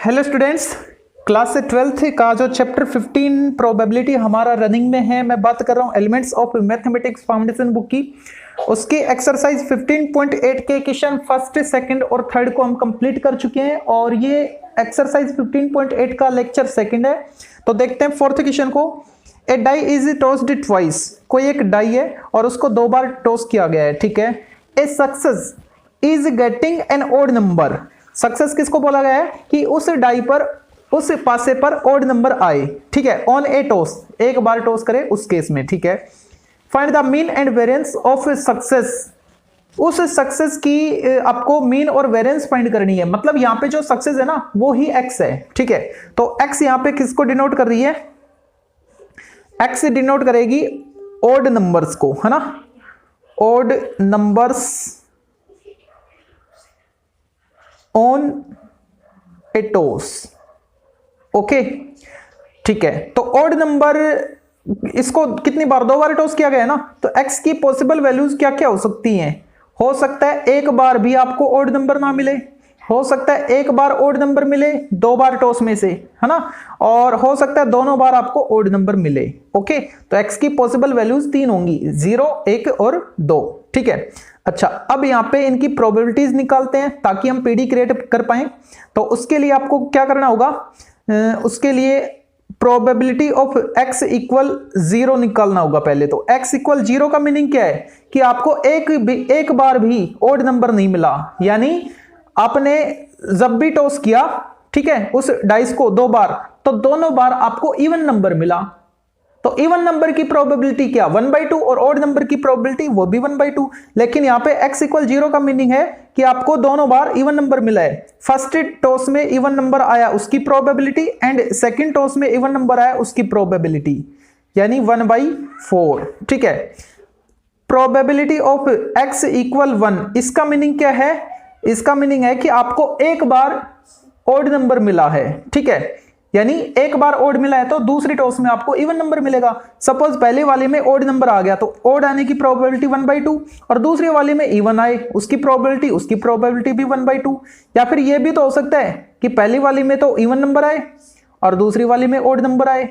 Hello students, class 12th का जो chapter 15 probability हमारा रनिंग में है, मैं बात कर रहा हूँ elements of mathematics foundation book की। उसके एक्सरसाइज 15.8 के क्वेश्चन फर्स्ट, सेकंड और थर्ड को हम कंप्लीट कर चुके हैं और ये एक्सरसाइज 15.8 का लेक्चर सेकंड है। तो देखते हैं फोर्थ क्वेश्चन को। ए डाई इज टॉस्ड ट्वाइस, कोई एक डाई है और उसको दो बार टॉस किया गया है, ठीक है। A success is getting an odd number, success किसको बोला गया है कि उस डाई पर, उस पासे पर ओड नंबर आए, ठीक है। ऑन ए टॉस, एक बार टॉस करे उस केस में, ठीक है। Find the mean and variance of success, उस सक्सेस की आपको मीन और वेरिएंस फाइंड करनी है। मतलब यहां पे जो सक्सेस है ना वो ही एक्स है, ठीक है। तो एक्स यहां पे किसको डिनोट कर रही है? एक्स डिनोट करेगी ओड नंबर्स को, है ना, odd numbers on a toss, okay, ठीक है। तो ओड नंबर, इसको कितनी बार, दो बार टॉस किया गया है ना, तो एक्स की पॉसिबल वैल्यूज क्या क्या हो सकती हैं? हो सकता है एक बार भी आपको ओड नंबर ना मिले, हो सकता है एक बार ओड नंबर मिले दो बार टॉस में से, है ना, और हो सकता है दोनों बार आपको ओड नंबर मिले, ओके। तो एक्स की पॉसिबल वैल्यूज तीन होंगी, 0, 1 और 2, ठीक है। अच्छा, अब यहाँ पे इनकी प्रोबेबिलिटीज निकालते हैं ताकि हम पीडी क्रिएट कर पाए। तो उसके लिए आपको क्या करना होगा? उसके लिए प्रोबेबिलिटी ऑफ x इक्वल 0 निकालना होगा पहले। तो x इक्वल 0 का मीनिंग क्या है कि आपको एक बार भी ओड नंबर नहीं मिला, यानी आपने जब भी टॉस किया, ठीक है, उस डाइस को दो बार, तो दोनों बार आपको इवन नंबर मिला। तो इवन नंबर की प्रोबेबिलिटी क्या? 1/2, और ऑड नंबर की प्रोबेबिलिटी वो भी 1/2। लेकिन यहाँ पे x इक्वल 0 का मीनिंग है कि आपको दोनों बार इवन नंबर मिला है। फर्स्ट टॉस में इवन नंबर आया उसकी प्रोबेबिलिटी, एंड सेकंड टॉस में इवन नंबर आया उसकी प्रोबेबिलिटी, यानी 1/4, ठीक है। प्रोबेबिलिटी ऑफ x इक्वल 1, इसका मीनिंग क्या है? इसका मीनिंग है कि आपको एक बार ऑड नंबर मिला है, ठीक है, यानी एक बार ओड मिला है तो दूसरी टॉस में आपको इवन नंबर मिलेगा। सपोज पहले वाले में ओड नंबर आ गया तो ओड आने की प्रोबेबिलिटी 1/2, और दूसरे वाले में इवन आए उसकी प्रोबेबिलिटी भी 1/2। या फिर यह भी तो हो सकता है कि पहली वाली में तो इवन नंबर आए और दूसरी वाली में ओड नंबर आए,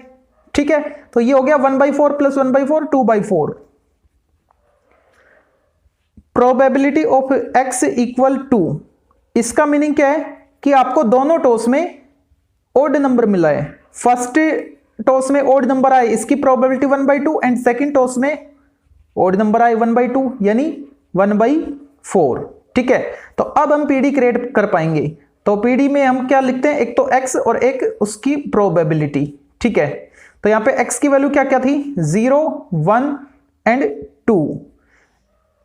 ठीक है। तो ये हो गया 1/4 plus 1/4, 2/4। Probability of x equal 2, इसका मीनिंग क्या है कि आपको दोनों टॉस में ओड नंबर मिला है। फर्स्ट टॉस में ओड नंबर आए इसकी प्रोबेबिलिटी 1/2, एंड सेकंड टॉस में ओड नंबर आए 1/2, यानी 1/4, ठीक है। तो अब हम पीडी क्रिएट कर पाएंगे। तो पीडी में हम क्या लिखते हैं? एक तो x और एक उसकी प्रोबेबिलिटी, ठीक है। तो यहां पे x की वैल्यू क्या क्या थी? 0, 1 एंड 2।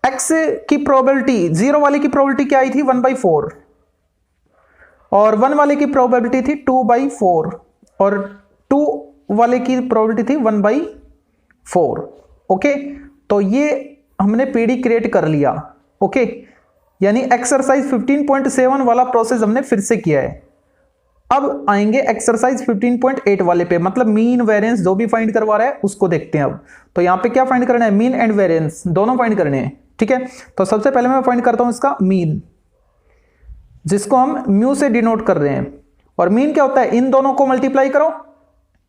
x की प्रोबेबिलिटी, 0 वाले की प्रोबेबिलिटी क्या आई थी? 1/4, और 1 वाले की प्रोबेबिलिटी थी 2/4, और 2 वाले की प्रोबेबिलिटी थी 1/4, ओके। तो ये हमने पीडी क्रिएट कर लिया, ओके, यानी एक्सरसाइज 15.7 वाला प्रोसेस हमने फिर से किया है। अब आएंगे एक्सरसाइज 15.8 वाले पे, मतलब मीन वेरिएंस जो भी फाइंड करवा रहा है उसको देखते हैं अब। तो यहां पे क्या फाइंड करना है? मीन एंड वेरिएंस दोनों फाइंड करने हैं, ठीक है। तो सबसे पहले मैं फाइंड करता हूं इसका मीन, जिसको हम म्यू से डिनोट कर रहे हैं। और मीन क्या होता है? इन दोनों को मल्टीप्लाई करो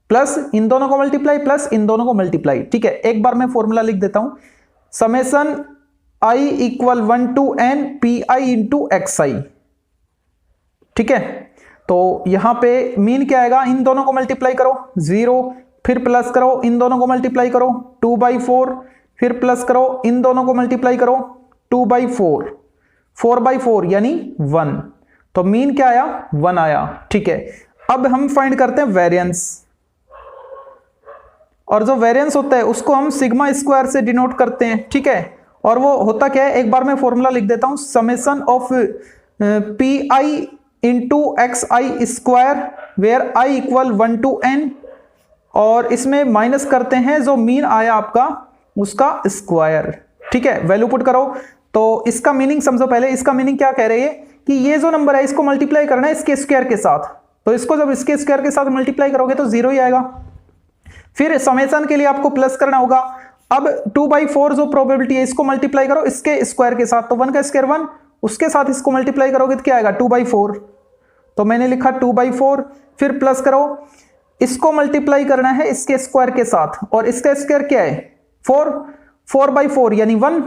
प्लस इन दोनों को मल्टीप्लाई प्लस इन दोनों को मल्टीप्लाई, ठीक है। एक बार मैं फॉर्मूला लिख देता हूं, summation i equal 1 to n pi into xi, ठीक है। तो यहां पे मीन क्या आएगा? इन दोनों को मल्टीप्लाई करो 0, फिर प्लस करो, इन दोनों को मल्टीप्लाई करो 2/4, फिर प्लस करो, इन दोनों को मल्टीप्लाई करो 2/4, 4/4 यानी 1। तो मीन क्या आया? 1 आया, ठीक है। अब हम फाइंड करते हैं वेरिएंस, और जो वेरिएंस होता है उसको हम सिग्मा स्क्वायर से डिनोट करते हैं, ठीक है। और वो होता क्या है? एक बार मैं फॉर्मूला लिख देता हूं, summation of pi into xi square, where i equal 1 to n, और इसमें माइनस करते हैं जो मीन आया आपका उसका स्क्वायर, ठीक है। वैल्यू पुट करो। तो इसका मीनिंग समझो पहले, इसका मीनिंग क्या कह रही है कि ये जो नंबर है इसको मल्टीप्लाई करना है इसके स्क्वायर के साथ। तो इसको जब इसके स्क्वायर के साथ मल्टीप्लाई करोगे तो 0 ही आएगा। फिर समेशन के लिए आपको प्लस करना होगा। अब 2/4 जो प्रोबेबिलिटी है इसको मल्टीप्लाई करो इसके स्क्वायर के साथ, तो 1 का स्क्वायर 1, उसके साथ इसको मल्टीप्लाई करोगे तो क्या आएगा? 2/4। तो मैंने लिखा 2/4, फिर प्लस करो, इसको मल्टीप्लाई करना है इसके स्क्वायर के साथ, और इसका स्क्वायर क्या है 4, 4/4 यानी 1,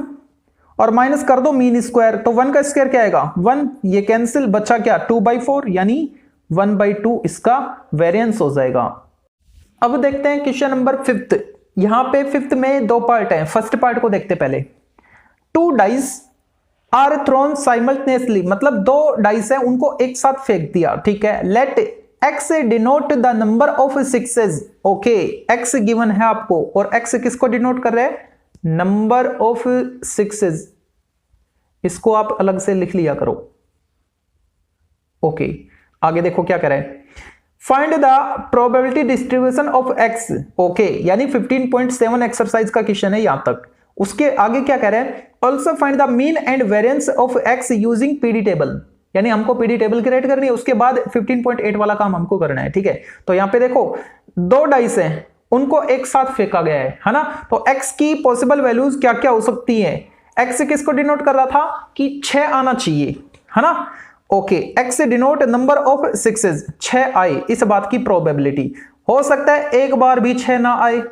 और माइनस कर दो मीन स्क्वायर, तो 1 का स्क्वायर क्या आएगा 1, ये कैंसिल, बचा क्या 2/4 यानी 1/2 इसका वेरिएंस हो जाएगा। अब देखते हैं क्वेश्चन नंबर 5। यहां पे 5 में 2 पार्ट है, फर्स्ट पार्ट को देखते पहले। 2 डाइस आर थ्रोन साइमल्टेनियसली, मतलब 2 डाइस है उनको एक साथ फेंक दिया, ठीक है। Let X denote the number of sixes, okay, X given है आपको, और एक्स किसको डिनोट कर रहे हैं, नंबर ऑफ सिक्सेस, इसको आप अलग से लिख लिया करो, ओके। आगे देखो क्या करें, find the probability distribution of x, okay, यानी 15.7 एक्सरसाइज का क्वेश्चन है यहां तक। उसके आगे क्या कह रहे हैं, also find the mean and variance of x using PD table, यानी हमको पीडी टेबल क्रिएट करनी है, उसके बाद 15.8 वाला काम हमको करना है, ठीक है। तो यहां पे देखो 2 डाइस हैं उनको एक साथ फेंका गया है ना, तो एक्स की पॉसिबल वैल्यूज क्या क्या हो सकती है। एक्स किसको डिनोट कर रहा था कि 6 आना चाहिए, है ना, okay. X denote number of sixes, 6 आए, इस बात की प्रोबेबिलिटी। हो सकता है एक बार भी 6 ना आए,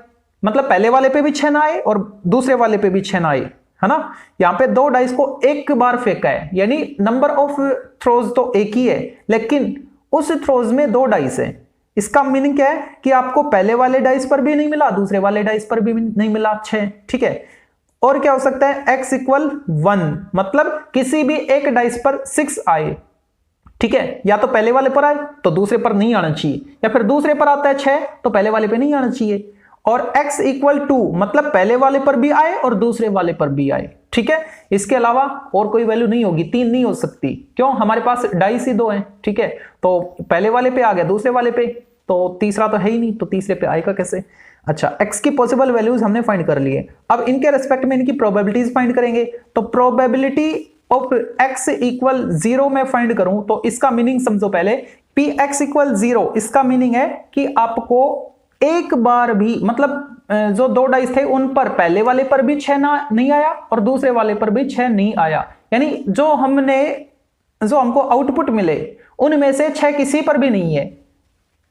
मतलब पहले वाले पे भी 6 ना आए और दूसरे वाले पे भी 6 ना आए, है ना। यहां पे 2 डाइस को एक बार फेंका है, यानी नंबर ऑफ थ्रोज तो एक ही है, लेकिन उस थ्रोज में 2 डाइस है। इसका मीनिंग क्या है कि आपको पहले वाले डाइस पर भी नहीं मिला, दूसरे वाले डाइस पर भी नहीं मिला 6, ठीक है। और क्या हो सकता है, x इक्वल 1, मतलब किसी भी एक डाइस पर 6 आए, ठीक है, या तो पहले वाले पर आए तो दूसरे पर नहीं आना चाहिए, या फिर दूसरे पर आता है 6 तो पहले वाले पे नहीं आना चाहिए। और x इक्वल 2, मतलब पहले वाले पर भी आए और दूसरे वाले पर भी आए, ठीक है। इसके अलावा और कोई वैल्यू नहीं होगी, 3 नहीं हो सकती, क्यों, हमारे पास डाइस ही 2 हैं, ठीक है। तो पहले वाले पे आ गया, दूसरे वाले पे तो तीसरा तो है ही नहीं, तो तीसरे पे आएगा कैसे। अच्छा, x की पॉसिबल वैल्यूज हमने फाइंड कर लिए, अब इनके रेस्पेक्ट में इनकी प्रोबेबिलिटीज फाइंड करेंगे। तो प्रोबेबिलिटी ऑफ x इक्वल 0 में फाइंड करूं तो इसका मीनिंग समझो पहले, px इक्वल 0, इसका मीनिंग है कि आपको एक बार भी, मतलब जो 2 डाइस थे उन पर पहले वाले पर भी 6 नहीं आया और दूसरे वाले पर भी 6 नहीं आया, यानी जो हमको आउटपुट मिले उनमें से 6 किसी पर भी नहीं है,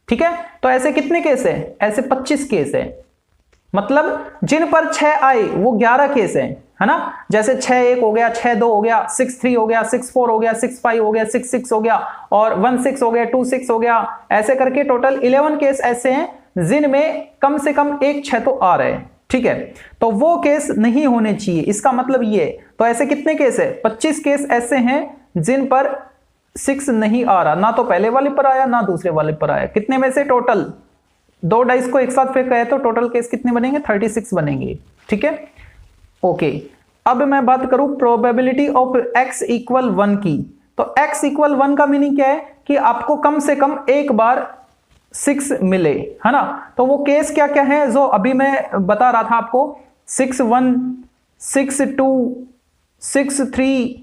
ठीक है। तो ऐसे कितने केस है, ऐसे 25 केस है, मतलब जिन पर 6 आए वो 11 केस है ना। जैसे 6-1 हो गया, 6-2 हो गया, 6-3 हो गया, 6-4 हो गया, 6-5 हो गया, 6-6 हो गया, और 1-6 हो गया, 2-6 हो गया, ऐसे करके टोटल 11 केस ऐसे हैं जिनमें कम से कम एक 6 तो आ रहे हैं, ठीक है। तो वो केस नहीं होने चाहिए, इसका मतलब ये। तो ऐसे कितने केस है, 25 केस ऐसे हैं जिन पर 6 नहीं आ रहा, ना तो पहले वाले पर आया ना दूसरे वाले पर आया। कितने में से, टोटल 2 डाइस को एक साथ फेंका है तो टोटल केस कितने बनेंगे, 36 बनेंगे, ठीक है, ओके। अब मैं बात करूं प्रोबेबिलिटी ऑफ x इक्वल 1 की, तो x इक्वल 1 का मीनिंग क्या है कि आपको कम से कम एक बार 6 मिले, है ना। तो वो केस क्या क्या है जो अभी मैं बता रहा था आपको, 6-1, 6-2, 6-3,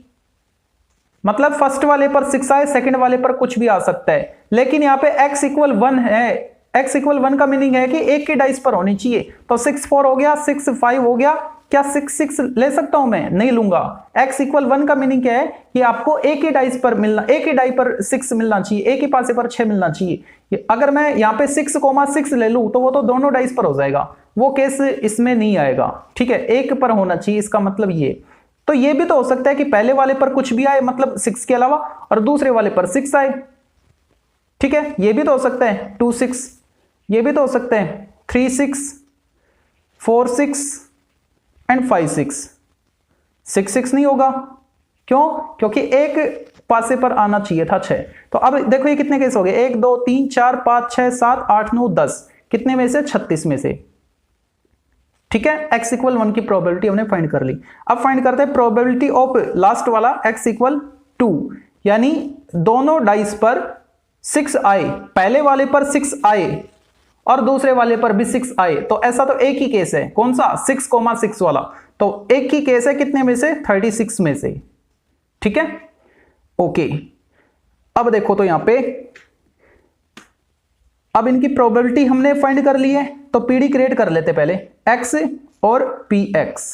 मतलब फर्स्ट वाले पर 6 आए, सेकंड वाले पर कुछ भी आ सकता है। लेकिन यहाँ पे x इक्वल 1 है, x इक्वल 1 का मीनिंग है कि एक की डाइस पर होनी चाहिए। तो 6-4 हो गया, 6-5 हो गया, क्या 6-6 ले सकता हूं मैं, नहीं लूंगा। x इक्वल 1 का मीनिंग क्या है कि आपको एक ही डाइस पर मिलना, एक ही डाई पर 6 मिलना चाहिए, एक ही पासे पर 6 मिलना चाहिए। अगर मैं यहाँ पे 6,6 ले लूं तो वो तो दोनों डाइस पर हो जाएगा, वो केस इसमें नहीं आएगा, ठीक है, एक पर होना चाहिए, इसका मतलब ये। तो ये भी तो हो सकता है कि पहले वाले पर कुछ भी आए, मतलब 6 के अलावा, और दूसरे वाले पर 6 आए, ठीक है, ये भी तो हो सकता है। 2-6, ये भी तो हो सकता है। 3-6, 4-6 एंड 5-6, 6-6 नहीं होगा, क्यों, क्योंकि एक पासे पर आना चाहिए था 6। तो अब देखो ये कितने केस हो गए, 1 2 3 4 5 6 7 8 9 10, कितने में से, 36 में से, ठीक है। x इक्वल 1 की प्रोबेबिलिटी हमने फाइंड कर ली। अब फाइंड करते हैं प्रोबेबिलिटी ऑफ लास्ट वाला x इक्वल 2, यानी दोनों डाइस पर 6 आए, पहले वाले पर 6 आए और दूसरे वाले पर भी 6 आए। तो ऐसा तो एक ही केस है, कौन सा, 6,6 वाला, तो एक ही केस है, कितने में से, 36 में से, ठीक है, ओके। अब देखो तो यहां पे, अब इनकी प्रोबेबिलिटी हमने फाइंड कर ली है, तो पीडी क्रिएट कर लेते पहले, x और px।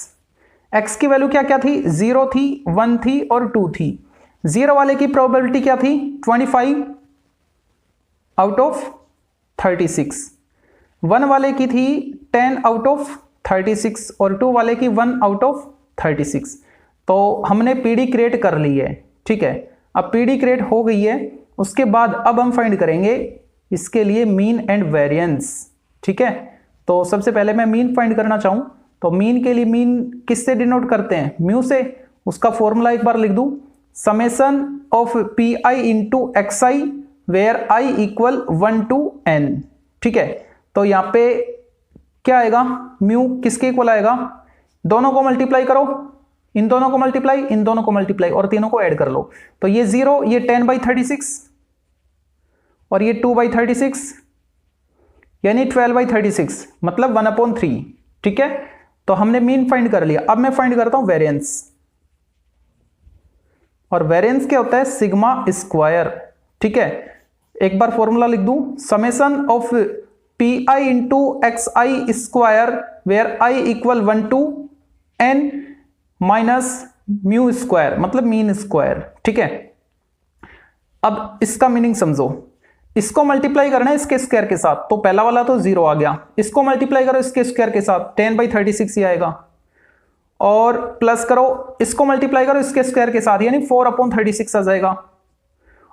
x की वैल्यू क्या क्या थी, 0 थी, 1 थी और 2 थी। 0 वाले की प्रोबेबिलिटी क्या थी, 25, आउट ऑफ 36, 1 वाले की थी 10 आउट ऑफ 36 और 2 वाले की 1 आउट ऑफ 36। तो हमने पीडी क्रिएट कर ली है, ठीक है। अब पीडी क्रिएट हो गई है, उसके बाद अब हम फाइंड करेंगे इसके लिए मीन एंड वेरिएंस, ठीक है। तो सबसे पहले मैं मीन फाइंड करना चाहूं तो मीन के लिए मीन किससे डिनोट करते हैं, म्यू से। उसका फॉर्मूला एक बार लिख दूं, summation of P I into X I where I equal 1 to n, ठीक है। तो यहां पे क्या आएगा, म्यू किसके इक्वल आएगा, दोनों को मल्टीप्लाई करो, इन दोनों को मल्टीप्लाई, इन दोनों को मल्टीप्लाई और तीनों को ऐड कर लो। तो ये 0, ये 10/36 और ये 2/36 यानी 12/36 मतलब 1/3, ठीक है। तो हमने मीन फाइंड कर लिया। अब मैं फाइंड करता हूं वेरिएंस, और वेरिएंस क्या होता है, सिग्मा स्क्वायर, ठीक है। एक बार फॉर्मूला लिख दूं, summation of P I into X I square where I equal 1 to n minus mu square मतलब मीन स्क्वायर, ठीक है। अब इसका मीनिंग समझो, इसको मल्टीप्लाई करना है इसके स्क्वायर के साथ, तो पहला वाला तो 0 आ गया, इसको मल्टीप्लाई करो इसके स्क्वायर के साथ 10/36 ही आएगा, और प्लस करो इसको मल्टीप्लाई करो इसके स्क्वायर के साथ यानी 4/36 आ जाएगा,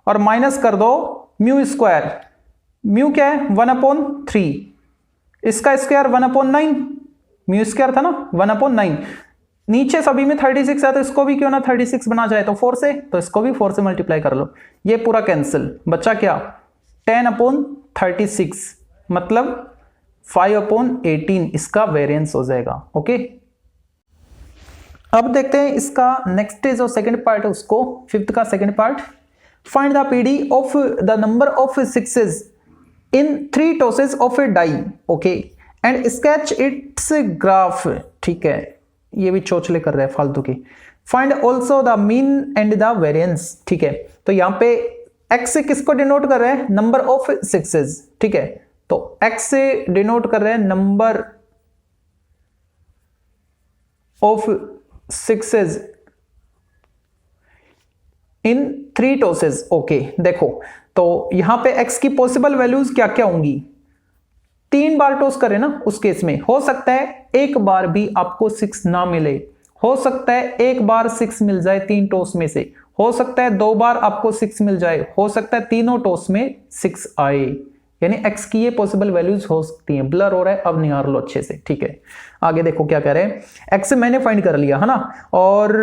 और माइनस कर दो म्यू स्क्वायर, म्यू क्या है 1/3, इसका स्क्वायर 1/9, म्यू स्क्वायर था ना 1/9, नीचे सभी में 36 है तो इसको भी क्यों ना 36 बना जाए, तो 4 से, तो इसको भी 4 से मल्टीप्लाई कर लो, ये पूरा कैंसिल, बचा क्या 10/36 मतलब 5/18 इसका वेरिएंस हो जाएगा, ओके। अब देखते हैं इसका नेक्स्ट जो सेकंड पार्ट है उसको, फिफ्थ का second part, find the PD of the number of sixes in 3 tosses of a die, okay, and sketch its graph, ठीक है। ये भी चोचले कर रहे हैं फालतू की। Find also the mean and the variance, ठीक है। तो यहां पे x से किसको डिनोट कर रहे हैं, नंबर ऑफ सिक्सेस, ठीक है। तो x से डिनोट कर रहे हैं number of sixes in 3 tosses, okay. देखो तो यहां पे x की पॉसिबल वैल्यूज क्या क्या होंगी, 3 बार टॉस करें ना, उस केस में हो सकता है एक बार भी आपको 6 ना मिले, हो सकता है एक बार 6 मिल जाए 3 टॉस में से, हो सकता है 2 बार आपको 6 मिल जाए, हो सकता है तीनों टॉस में 6 आए, यानी x की ये पॉसिबल वैल्यूज हो सकती हैं। ब्लर हो रहा है, अब निहार लो अच्छे से, ठीक है। आगे देखो क्या कह रहे हैं, x मैंने फाइंड कर लिया है ना, और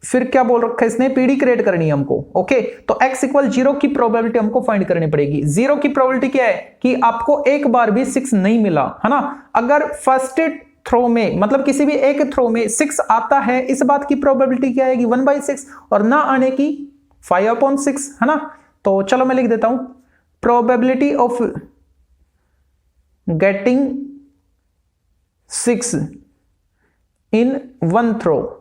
फिर क्या बोल रखा है इसने, पीडी क्रिएट करनी है हमको, ओके। तो x इक्वल 0 की प्रोबेबिलिटी हमको फाइंड करनी पड़ेगी। 0 की प्रोबेबिलिटी क्या है कि आपको एक बार भी 6 नहीं मिला, है ना। अगर फर्स्ट थ्रो में मतलब किसी भी एक थ्रो में 6 आता है, इस बात की प्रोबेबिलिटी क्या आएगी 1/6, और ना आने की 5/6, है ना। तो चलो मैं लिख देता हूं, probability of getting 6 in 1 throw,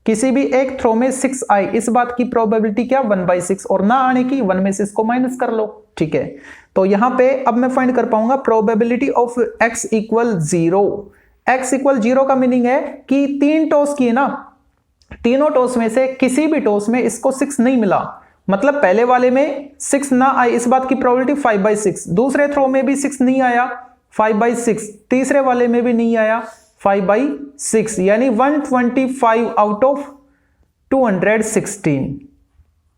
किसी भी एक थ्रो में 6 आए, इस बात की प्रोबेबिलिटी क्या 1/6, और ना आने की 1 में से इसको माइनस कर लो, ठीक है। तो यहां पे अब मैं फाइंड कर पाऊंगा probability of x equal 0। x equal 0 का मीनिंग है कि 3 टॉस किए ना, तीनों टॉस में से किसी भी टॉस में इसको 6 नहीं मिला, मतलब पहले वाले में 6 ना आए, इस बात की प्रोबेबिलिटी 5/6, दूसरे थ्रो में भी 6 नहीं आया 5/6, तीसरे वाले में भी नहीं आया 5/6, यानी 125 आउट ऑफ 216,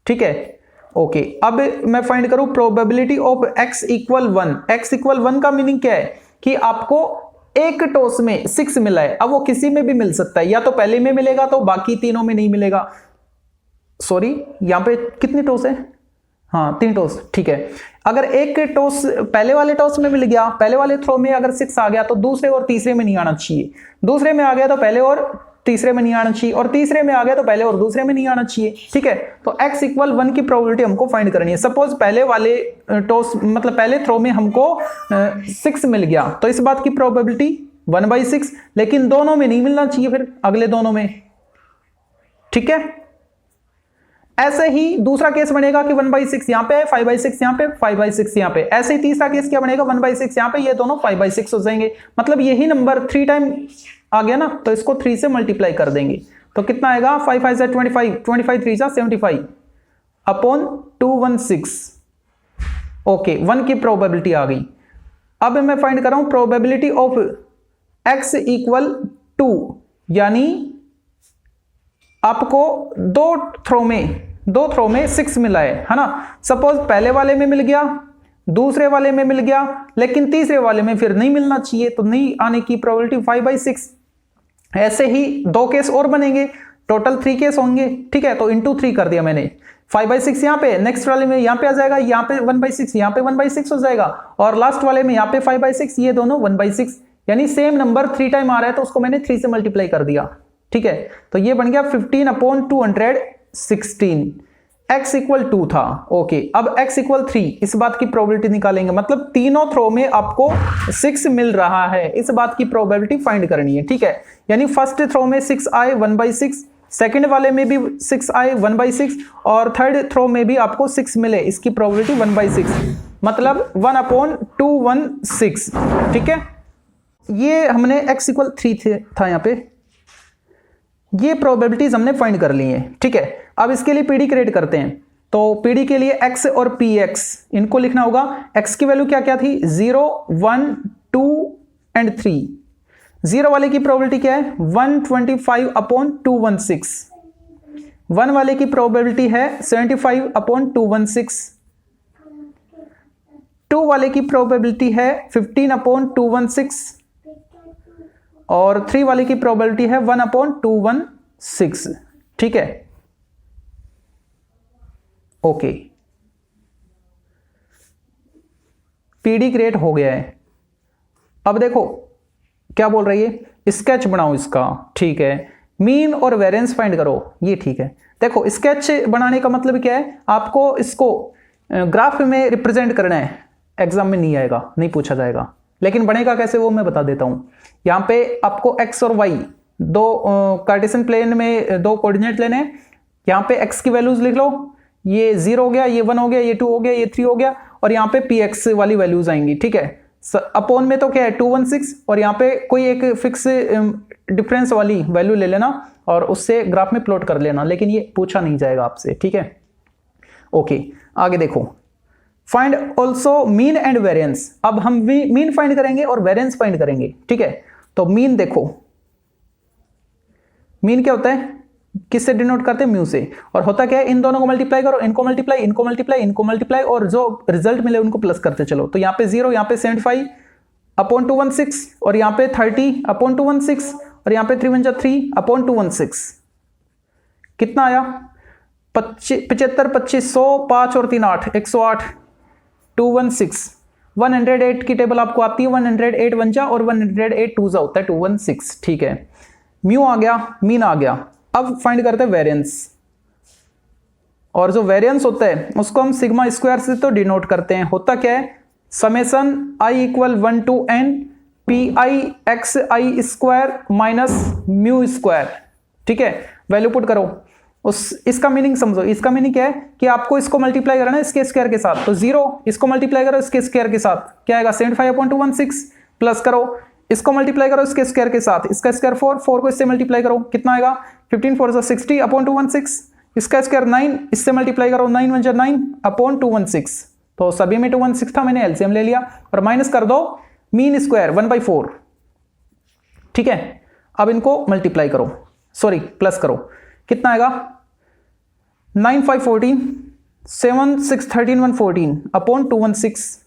ठीक है, ओके। अब मैं फाइंड करूं probability of x equal 1। x equal 1 का मीनिंग क्या है कि आपको एक टॉस में 6 मिला है, अब वो किसी में भी मिल सकता है, या तो पहले में मिलेगा तो बाकी तीनों में नहीं मिलेगा, सॉरी यहां पे कितनी टॉस है, हाँ 3 टॉस, ठीक है। अगर एक टॉस पहले वाले टॉस में मिल गया, पहले वाले थ्रो में अगर 6 आ गया तो दूसरे और तीसरे में नहीं आना चाहिए, दूसरे में आ गया तो पहले और तीसरे में नहीं आना चाहिए, और तीसरे में आ गया तो पहले और दूसरे में नहीं आना चाहिए, ठीक है। तो x इक्वल 1 की प्रोबेबिलिटी हमको फाइंड करनी है। सपोज पहले वाले टॉस मतलब पहले थ्रो में हमको 6 मिल गया, तो इस बात की प्रोबेबिलिटी 1/6, लेकिन दोनों में नहीं मिलना चाहिए, फिर अगले दोनों में, ठीक है। ऐसे ही दूसरा केस बनेगा कि 1/6 यहां पे है, 5/6 यहां पे, 5/6 यहां पे, ऐसे ही तीसरा केस क्या बनेगा 1/6 यहां पे, ये दोनों 5/6 हो जाएंगे, मतलब यही नंबर 3 टाइम आ गया ना, तो इसको 3 से मल्टीप्लाई कर देंगे, तो कितना आएगा 5 5 25, 25 3 75, अपॉन 216। ओके, 1 की प्रोबेबिलिटी आ गई। अब मैं फाइंड कर रहा हूं प्रोबेबिलिटी ऑफ x इक्वल 2, यानी आपको दो थ्रो में 6 मिला है ना। सपोज पहले वाले में मिल गया, दूसरे वाले में मिल गया, लेकिन तीसरे वाले में फिर नहीं मिलना चाहिए, तो नहीं आने की प्रोबेबिलिटी 5/6। ऐसे ही 2 केस और बनेंगे, टोटल 3 केस होंगे, ठीक है। तो इंटू 3 कर दिया मैंने, 5/6 यहाँ पे, नेक्स्ट वाले में यहाँ पे आ जाएगा, यहाँ पे 1/6, यहाँ पे 1/6 हो जाएगा, और लास्ट वाले में यहाँ पे 5/6, ये दोनों 1/6, यानी सेम नंबर 3 टाइम आ रहा है तो उसको मैंने 3 से मल्टीप्लाई कर दिया, ठीक है। तो ये बन गया 15/216, x इक्वल 2 था। ओके, अब x इक्वल 3, इस बात की प्रोबेबिलिटी निकालेंगे, मतलब तीनों थ्रो में आपको 6 मिल रहा है, इस बात की प्रोबेबिलिटी फाइंड करनी है, ठीक है। यानी फर्स्ट थ्रो में 6 आए 1/6, सेकंड वाले में भी 6 आए 1/6, और थर्ड थ्रो में भी आपको 6 मिले, इसकी प्रोबेबिलिटी 1/6, मतलब 1/216, ठीक है। ये हमने x इक्वल 3 था यहाँ पे, ये प्रोबेबिलिटीज हमने फाइंड कर ली हैं, ठीक है। अब इसके लिए पीडी क्रिएट करते हैं। तो पीडी के लिए x और px इनको लिखना होगा। x की वैल्यू क्या क्या थी, 0, 1, 2 एंड 3। 0 वाले की प्रोबेबिलिटी क्या है, 125/216। 1 वाले की प्रोबेबिलिटी है 75/216। 2 वाले की प्रोबेबिलिटी है 15/216, और 3 वाले की प्रोबेबिलिटी है 1/216, ठीक है। ओके, पीडी क्रिएट हो गया है। अब देखो क्या बोल रही है, स्केच बनाओ इसका, ठीक है। मीन और वेरिएंस फाइंड करो, ये ठीक है। देखो स्केच बनाने का मतलब क्या है, आपको इसको ग्राफ में रिप्रेजेंट करना है, एग्जाम में नहीं आएगा, नहीं पूछा जाएगा, लेकिन बनेगा कैसे वो मैं बता देता हूं। यहां पे आपको x और y दो कार्टेशियन प्लेन में दो कोऑर्डिनेट लेने हैं। यहां पे x की वैल्यूज लिख लो, ये 0 हो गया, ये 1 हो गया, ये 2 हो गया, ये 3 हो गया, और यहाँ पे px वाली वैल्यूज आएंगी, ठीक है। अपॉन में तो क्या है 216, और यहाँ पे कोई एक फिक्स डिफरेंस वाली वैल्यू ले लेना और उससे ग्राफ में प्लॉट कर लेना, लेकिन ये पूछा नहीं जाएगा आपसे, ठीक है। ओके, आगे देखो, find also mean and variance. अब हम मीन फाइंड करेंगे और वेरिएंस फाइंड करेंगे, ठीक है। तो मीन देखो, मीन क्या होता है, किससे डिनोट करते हैं, म्यू से, और होता क्या है, इन दोनों को मल्टीप्लाई करो, इनको मल्टीप्लाई, इनको मल्टीप्लाई, इनको मल्टीप्लाई, और जो रिजल्ट मिले उनको प्लस करते चलो। तो यहाँ पे 0, यहाँ पे 75/216, और यहाँ पे 30/216, और यहाँ पे 3/3/216, कितना आया, 75, 2500, 5 और 3 8, 108, 216, 108 की टेबल आपको आती है, 108 1 जा और 108 2 जा होता है 216, ठीक है। म्यू आ गया, मीन आ गया। अब फाइंड करते हैं वेरिएंस, और जो वेरिएंस होता है उसको हम सिग्मा स्क्वायर से तो डिनोट करते हैं। होता क्या है, summation i equal 1 to n pi(xi) square minus mu square, ठीक है। वैल्यू पुट करो, इसका मीनिंग समझो। इसका मीनिंग क्या है कि आपको इसको मल्टीप्लाई करना है इसके स्क्वायर के साथ, तो 0 इसको मल्टीप्लाई करो इसके स्क्वायर के साथ, क्या आएगा 75/216, प्लस करो इसको मल्टीप्लाई करो इसके स्क्वायर के साथ, इसका स्क्वायर 4 को इससे मल्टीप्लाई करो, कितना आएगा 15 4 60/216, इसका स्क्वायर 9, इससे मल्टीप्लाई करो 9 1 9/216, तो सभी में 216 था, मैंने एलसीएम ले लिया, और माइनस कर दो मीन स्क्वायर 1/4, ठीक है। अब इनको मल्टीप्लाई करो, सॉरी प्लस करो, कितना आएगा 9 5 14, 7 6 13 114/216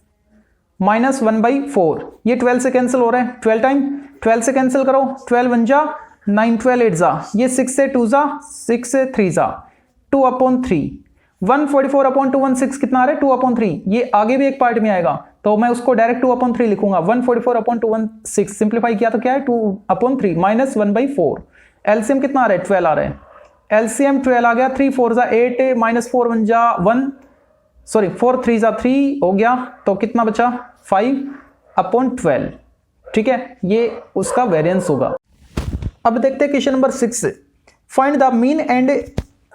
माइनस 1/4, ये 12 से कैंसिल हो रहा है, 12 टाइम 12 से कैंसिल करो, 12 1 जा 9, 12 8 जा, ये 6 से 2 जा, 6 से 3 जा, 2/3, 144/216 कितना आ रहा है 2/3, ये आगे भी एक पार्ट में आएगा, तो मैं उसको डायरेक्ट 2/3 लिखूंगा, 144/216 सिंप्लीफाई किया तो क्या है 2/3 माइनस 1/4, एलसीएम कितना आ रहा है 12 आ रहा है, एलसीएम 12 आ गया, 3 4 जा 8 माइनस 4 1 जा 1, सॉरी 4 3 जा 3 हो गया, तो कितना बचा 5/12, ठीक है। ये उसका वेरिएंस होगा। अब देखते हैं question number 6, find the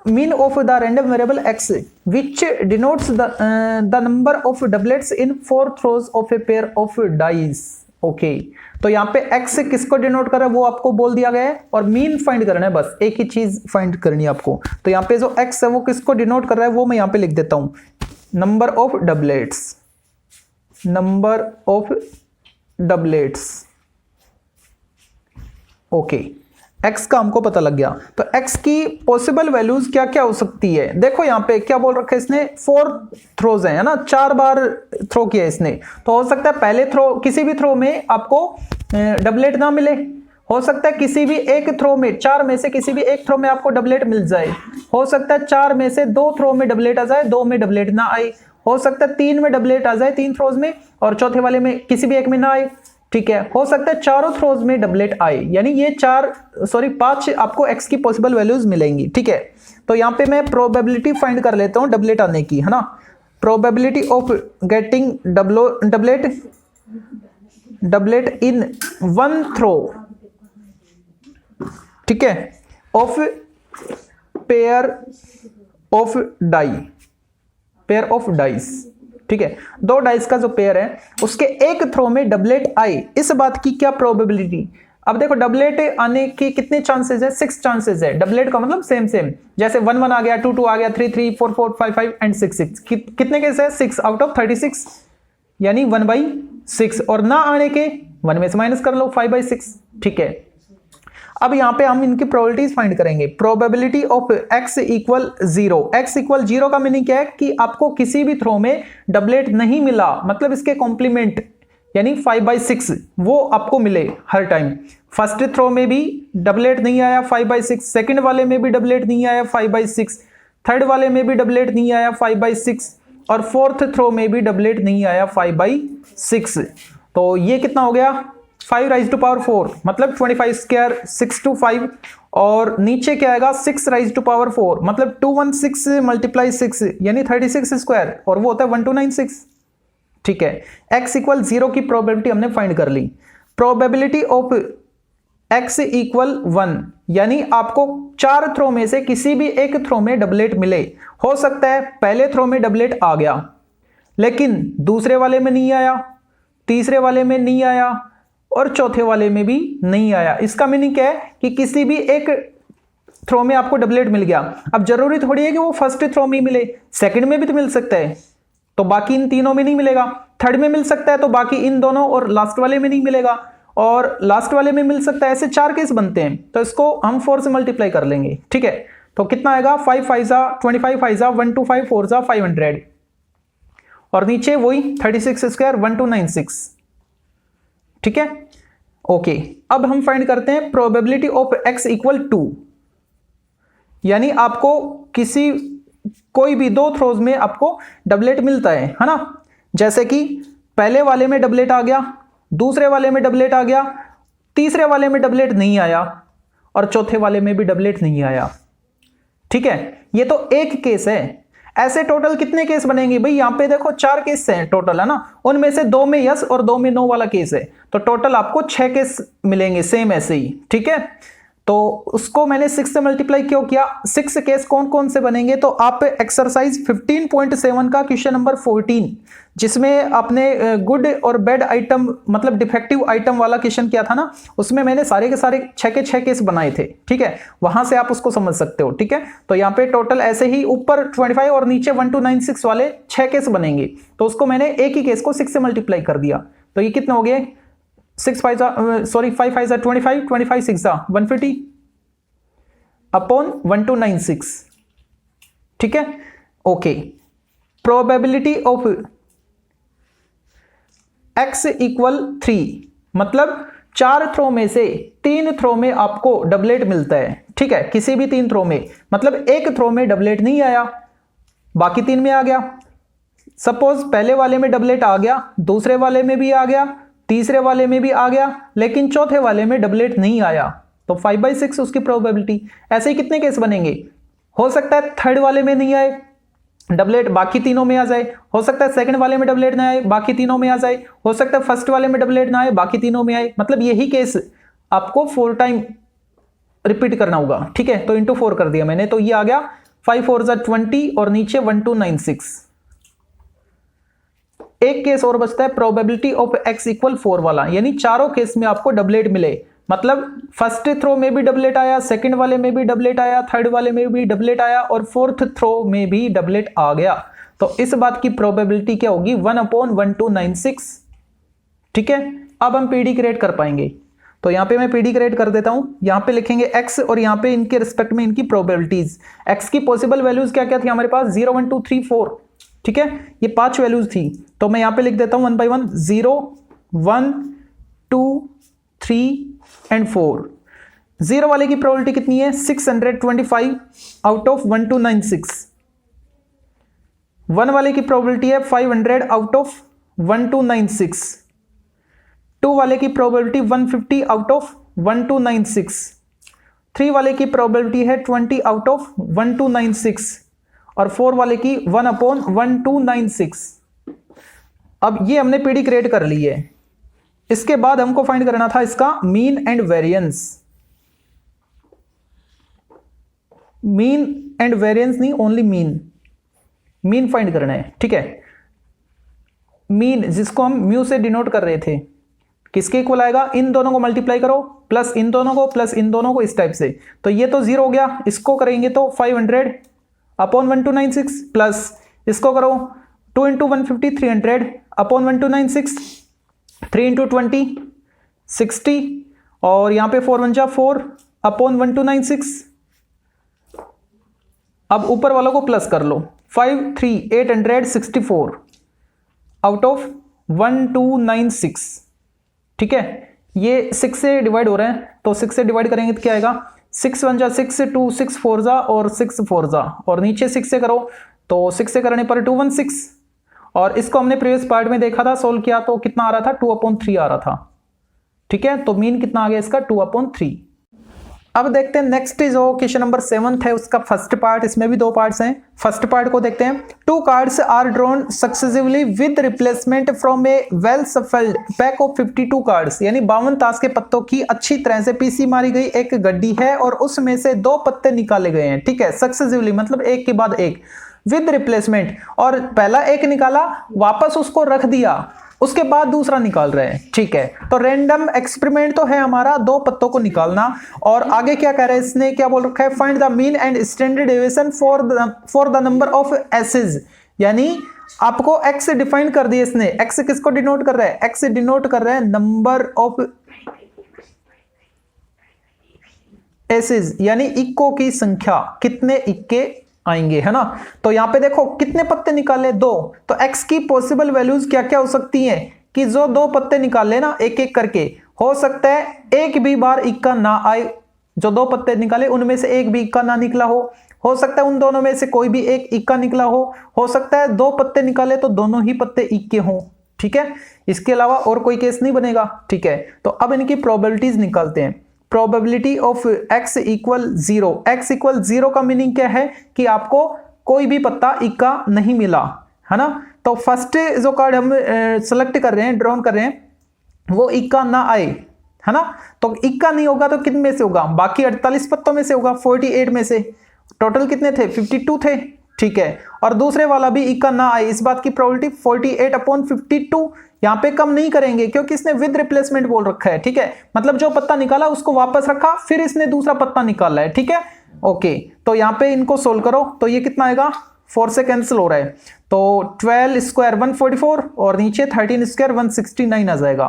mean of the random variable x which denotes the number of doublets in 4 throws of a pair of dice। Okay तो यहाँ पे x से किसको डिनोट कर रहा है वो आपको बोल दिया गया है, और मीन फाइंड करना है, बस एक ही चीज फाइंड करनी है आपको। तो यहाँ पे जो x है वो किसको डिनोट कर रहा है वो मैं यहाँ पे लिख देता हूं, number of doublets, number of doublets. Okay x का हमको पता लग गया। तो x की पॉसिबल वैल्यूज क्या क्या हो सकती है, देखो यहाँ पे क्या बोल रखा है इसने, 4 थ्रोज है ना, 4 बार थ्रो किया इसने। तो हो सकता है पहले थ्रो, किसी भी थ्रो में आपको डबलेट ना मिले, हो सकता है किसी भी एक थ्रो में, 4 में से किसी भी एक थ्रो में आपको डबलेट मिल जाए, हो सकता है 4 में से 2 थ्रो में डबलेट आ जाए, 2 में डबलेट ना आए, हो सकता है 3 में डबलेट आ जाए 3 थ्रोज में, और चौथे वाले में किसी भी एक में ना आए। ठीक है, हो सकता है चारों थ्रोज में डबलेट आए, यानी ये 5 आपको x की पॉसिबल वैल्यूज मिलेंगी। ठीक है, तो यहाँ पे मैं प्रोबेबिलिटी फाइंड कर लेता हूँ डबलेट आने की, है ना। Probability of getting doublet in 1 throw, ठीक है, ऑफ पेयर ऑफ डाइस, ठीक है, 2 डाइस का जो पेयर है उसके एक थ्रो में डबलेट आए, इस बात की क्या प्रोबेबिलिटी। अब देखो डबलेट आने के कितने चांसेस है, 6 चांसेस है। डबलेट का मतलब सेम जैसे 1 1 आ गया, 2 2 आ गया, 3 3 4 4 5 5 एंड 6 6, कितने केस है, 6 आउट ऑफ 36, यानी 1/6, और ना आने के 1 में से माइनस कर लो 5/6। ठीक है, अब यहां पे हम इनकी प्रोबेबिलिटीज फाइंड करेंगे। Probability of x equal 0, x equal 0 का मीनिंग क्या है कि आपको किसी भी थ्रो में डबलेट नहीं मिला, मतलब इसके कॉम्प्लीमेंट यानी 5/6 वो आपको मिले हर टाइम। फर्स्ट थ्रो में भी डबलेट नहीं आया 5/6, सेकंड वाले में भी डबलेट नहीं आया 5/6, थर्ड वाले में भी डबलेट नहीं आया 5/6, और फोर्थ थ्रो में भी डबलेट नहीं आया 5/6। तो ये कितना हो गया, 5 राइज टू पावर 4, मतलब 25 स्क्वायर, 6 to 5, और नीचे क्या आएगा 6 राइज टू पावर 4, मतलब 216 मल्टीप्लाई 6 यानी 36 स्क्वायर, और वो होता है 1296। ठीक है, x इक्वल 0 की प्रोबेबिलिटी हमने फाइंड कर ली। प्रोबेबिलिटी ऑफ x इक्वल 1, यानी आपको 4 थ्रो में से किसी भी एक थ्रो में डबलेट मिले। हो सकता है पहले थ्रो में डबलेट आ गया लेकिन दूसरे वाले में नहीं आया, तीसरे वाले में नहीं आया, और चौथे वाले में भी नहीं आया। इसका मीनिंग क्या है कि किसी भी एक थ्रो में आपको डबलेट मिल गया। अब जरूरी थोड़ी है कि वो फर्स्ट थ्रो में मिले, सेकंड में भी तो मिल सकता है, तो बाकी इन तीनों में नहीं मिलेगा। थर्ड में मिल सकता है तो बाकी इन दोनों और लास्ट वाले में नहीं मिलेगा, और लास्ट वाले में मिल सकता है। ऐसे 4 केस बनते हैं, तो इसको हम 4 से मल्टीप्लाई कर लेंगे। ठीक है, तो कितना आएगा, 5 5 25 5 125 4 500, और नीचे वही 36 स्क्वायर 1296। ठीक है, ओके। अब हम फाइंड करते हैं प्रोबेबिलिटी ऑफ x इक्वल 2, यानी आपको कोई भी 2 थ्रोज में आपको डबलेट मिलता है ना। जैसे कि पहले वाले में डबलेट आ गया, दूसरे वाले में डबलेट आ गया, तीसरे वाले में डबलेट नहीं आया, और चौथे वाले में भी डबलेट नहीं आया। ठीक है, ये तो एक केस है। ऐसे टोटल कितने केस बनेंगे भाई, यहां पे देखो 4 केस हैं टोटल, है ना, उनमें से 2 में यस और 2 में नो वाला केस है, तो टोटल आपको 6 केस मिलेंगे सेम ऐसे ही। ठीक है, तो उसको मैंने 6 से मल्टीप्लाई क्यों किया, 6 केस कौन कौन से बनेंगे, तो आप एक्सरसाइज 15.7 का क्वेश्चन नंबर 14, जिसमें आपने गुड और बैड आइटम मतलब डिफेक्टिव आइटम वाला क्वेश्चन किया था ना, उसमें मैंने सारे के सारे 6 के 6 केस बनाए थे। ठीक है, वहां से आप उसको समझ सकते हो। ठीक है, तो यहाँ पे टोटल ऐसे ही ऊपर 25 और नीचे 1296 वाले 6 केस बनेंगे, तो उसको मैंने एक ही केस को 6 से मल्टीप्लाई कर दिया। तो ये कितना हो गया, 5 5 25, 25 6 150 अपॉन 1296। ठीक है, okay. Probability of x equal 3, मतलब 4 थ्रो में से 3 थ्रो में आपको डबलेट मिलता है। ठीक है, किसी भी 3 थ्रो में, मतलब एक थ्रो में डबलेट नहीं आया, बाकी 3 में आ गया। सपोज पहले वाले में डबलेट आ गया, दूसरे वाले में भी आ गया, तीसरे वाले में भी आ गया, लेकिन चौथे वाले में डबलेट नहीं आया, तो 5/6 उसकी प्रोबेबिलिटी। ऐसे ही कितने केस बनेंगे, हो सकता है थर्ड वाले में नहीं आए डबलेट, बाकी तीनों में आ जाए, हो सकता है सेकंड वाले में डबलेट ना आए, बाकी तीनों में आ जाए, हो सकता है फर्स्ट वाले में डबलेट ना आए, बाकी तीनों में आए, मतलब यही केस आपको 4 टाइम रिपीट करना होगा। ठीक है, तो इंटू 4 कर दिया मैंने, तो ये आ गया 5 4 20 और नीचे 1296। एक केस और बचता है प्रोबेबिलिटी ऑफ x इक्वल 4 वाला, यानी चारों केस में आपको डबलेट मिले, मतलब फर्स्ट थ्रो में भी डबलेट आया, सेकंड वाले में भी डबलेट आया, थर्ड वाले में भी डबलेट आया और फोर्थ थ्रो में भी डबलेट आ गया। तो इस बात की प्रोबेबिलिटी क्या होगी 1/1296। ठीक है, अब हम पीडी क्रिएट कर पाएंगे। तो यहां पे मैं पीडी क्रिएट कर देता हूं, यहां पे लिखेंगे x और यहां पे इनके रिस्पेक्ट में इनकी प्रोबेबिलिटीज। x की पॉसिबल वैल्यूज क्या क्या थी हमारे पास 0 1 2 3 4। ठीक है, ये 5 वैल्यूज थी, तो मैं यहां पे लिख देता हूं 1 by 1 0 1 2 3 एंड 4। 0 वाले की प्रोबेबिलिटी कितनी है 625 आउट ऑफ 1296। 1 वाले की प्रोबेबिलिटी है 500 आउट ऑफ 1296। 2 वाले की प्रोबेबिलिटी 150 आउट ऑफ 1296। 3 वाले की प्रोबेबिलिटी है 20 आउट ऑफ 1296 और 4 वाले की 1/1296। अब ये हमने पीडी क्रिएट कर ली है। इसके बाद हमको फाइंड करना था इसका mean and variance. Mean and variance नहीं, ओनली मीन फाइंड करना है। ठीक है, मीन जिसको हम म्यू से डिनोट कर रहे थे, किसके इक्वल आएगा, इन दोनों को मल्टीप्लाई करो प्लस इन दोनों को प्लस इन दोनों को, इस टाइप से। तो ये तो 0 हो गया, इसको करेंगे तो 500/1296 प्लस इसको करो 2 × 150 300/1296, 3 × 20 60 और यहां पे 4 1 जा 4/1296। अब ऊपर वालों को प्लस कर लो 5 3 864 आउट ऑफ 1296। ठीक है, ये 6 से डिवाइड हो रहे हैं, तो 6 से डिवाइड करेंगे तो क्या आएगा 6 1 जा 6 2 6 4 जा और 6 4 जा और नीचे 6 से करो तो 6 से करने पर 216। और इसको हमने प्रीवियस पार्ट में देखा था, सोल्व किया तो कितना आ रहा था 2/3 आ रहा था। ठीक है, तो मीन कितना आ गया इसका 2/3। अब देखते हैं नेक्स्ट जो क्वेश्चन नंबर 7 है उसका फर्स्ट पार्ट। इसमें भी 2 पार्ट्स हैं। फर्स्ट पार्ट को देखते हैं। 2 cards are drawn successively with replacement from a well shuffled pack of 52 cards, यानी 52 ताश के पत्तों की अच्छी तरह से पीसी मारी गई एक गड्डी है और उसमें से 2 पत्ते निकाले गए हैं। ठीक है, सक्सेसिवली मतलब एक के बाद एक, विद रिप्लेसमेंट, और पहला एक निकाला वापस उसको रख दिया, उसके बाद दूसरा निकाल रहे हैं। ठीक है, तो रैंडम एक्सपेरिमेंट तो है हमारा 2 पत्तों को निकालना। और आगे क्या कह रहा है, इसने क्या बोल रखा है, find the mean and standard deviation for the number of aces, यानी आपको एक्स डिफाइन कर दिया इसने। एक्स किसको डिनोट कर रहा है, एक्स डिनोट कर रहा है नंबर ऑफ एसेस, यानी इक्को की संख्या, कितने इक्के आएंगे, है ना। तो यहां पे देखो कितने पत्ते निकाले 2, तो x की पॉसिबल वैल्यूज क्या क्या हो सकती हैं कि जो 2 पत्ते निकाले ना एक एक करके, हो सकता है एक भी बार इक्का ना आए, जो 2 पत्ते निकाले उनमें से एक भी इक्का ना निकला हो सकता है उन दोनों में से कोई भी एक इक्का निकला हो सकता है 2 पत्ते निकाले तो दोनों ही पत्ते इक्के हों। ठीक है, इसके अलावा और कोई केस नहीं बनेगा। ठीक है, तो अब इनकी प्रोबेबिलिटीज निकालते हैं। Probability of x equal 0, x equal 0 का मीनिंग क्या है कि आपको कोई भी पत्ता इक्का नहीं मिला, है ना। तो फर्स्ट जो कार्ड हम सेलेक्ट कर रहे हैं, ड्रॉन कर रहे हैं, वो इक्का ना आए, है ना। तो इक्का नहीं होगा तो कितने में से होगा, बाकी 48 पत्तों में से होगा, 48 में से। टोटल कितने थे 52 थे। ठीक है, और दूसरे वाला भी इक्का ना आए, इस बात की प्रोबेबिलिटी 48/52। यहां पे कम नहीं करेंगे क्योंकि इसने विद रिप्लेसमेंट बोल रखा है। ठीक है, मतलब जो पत्ता निकाला उसको वापस रखा, फिर इसने दूसरा पत्ता निकाला है। ठीक है, ओके, तो यहां पे इनको सोल्व करो तो ये कितना आएगा, 4 से कैंसिल हो रहा है, तो 12 स्क्वायर 144 और नीचे 13 स्क्वायर 169 आ जाएगा।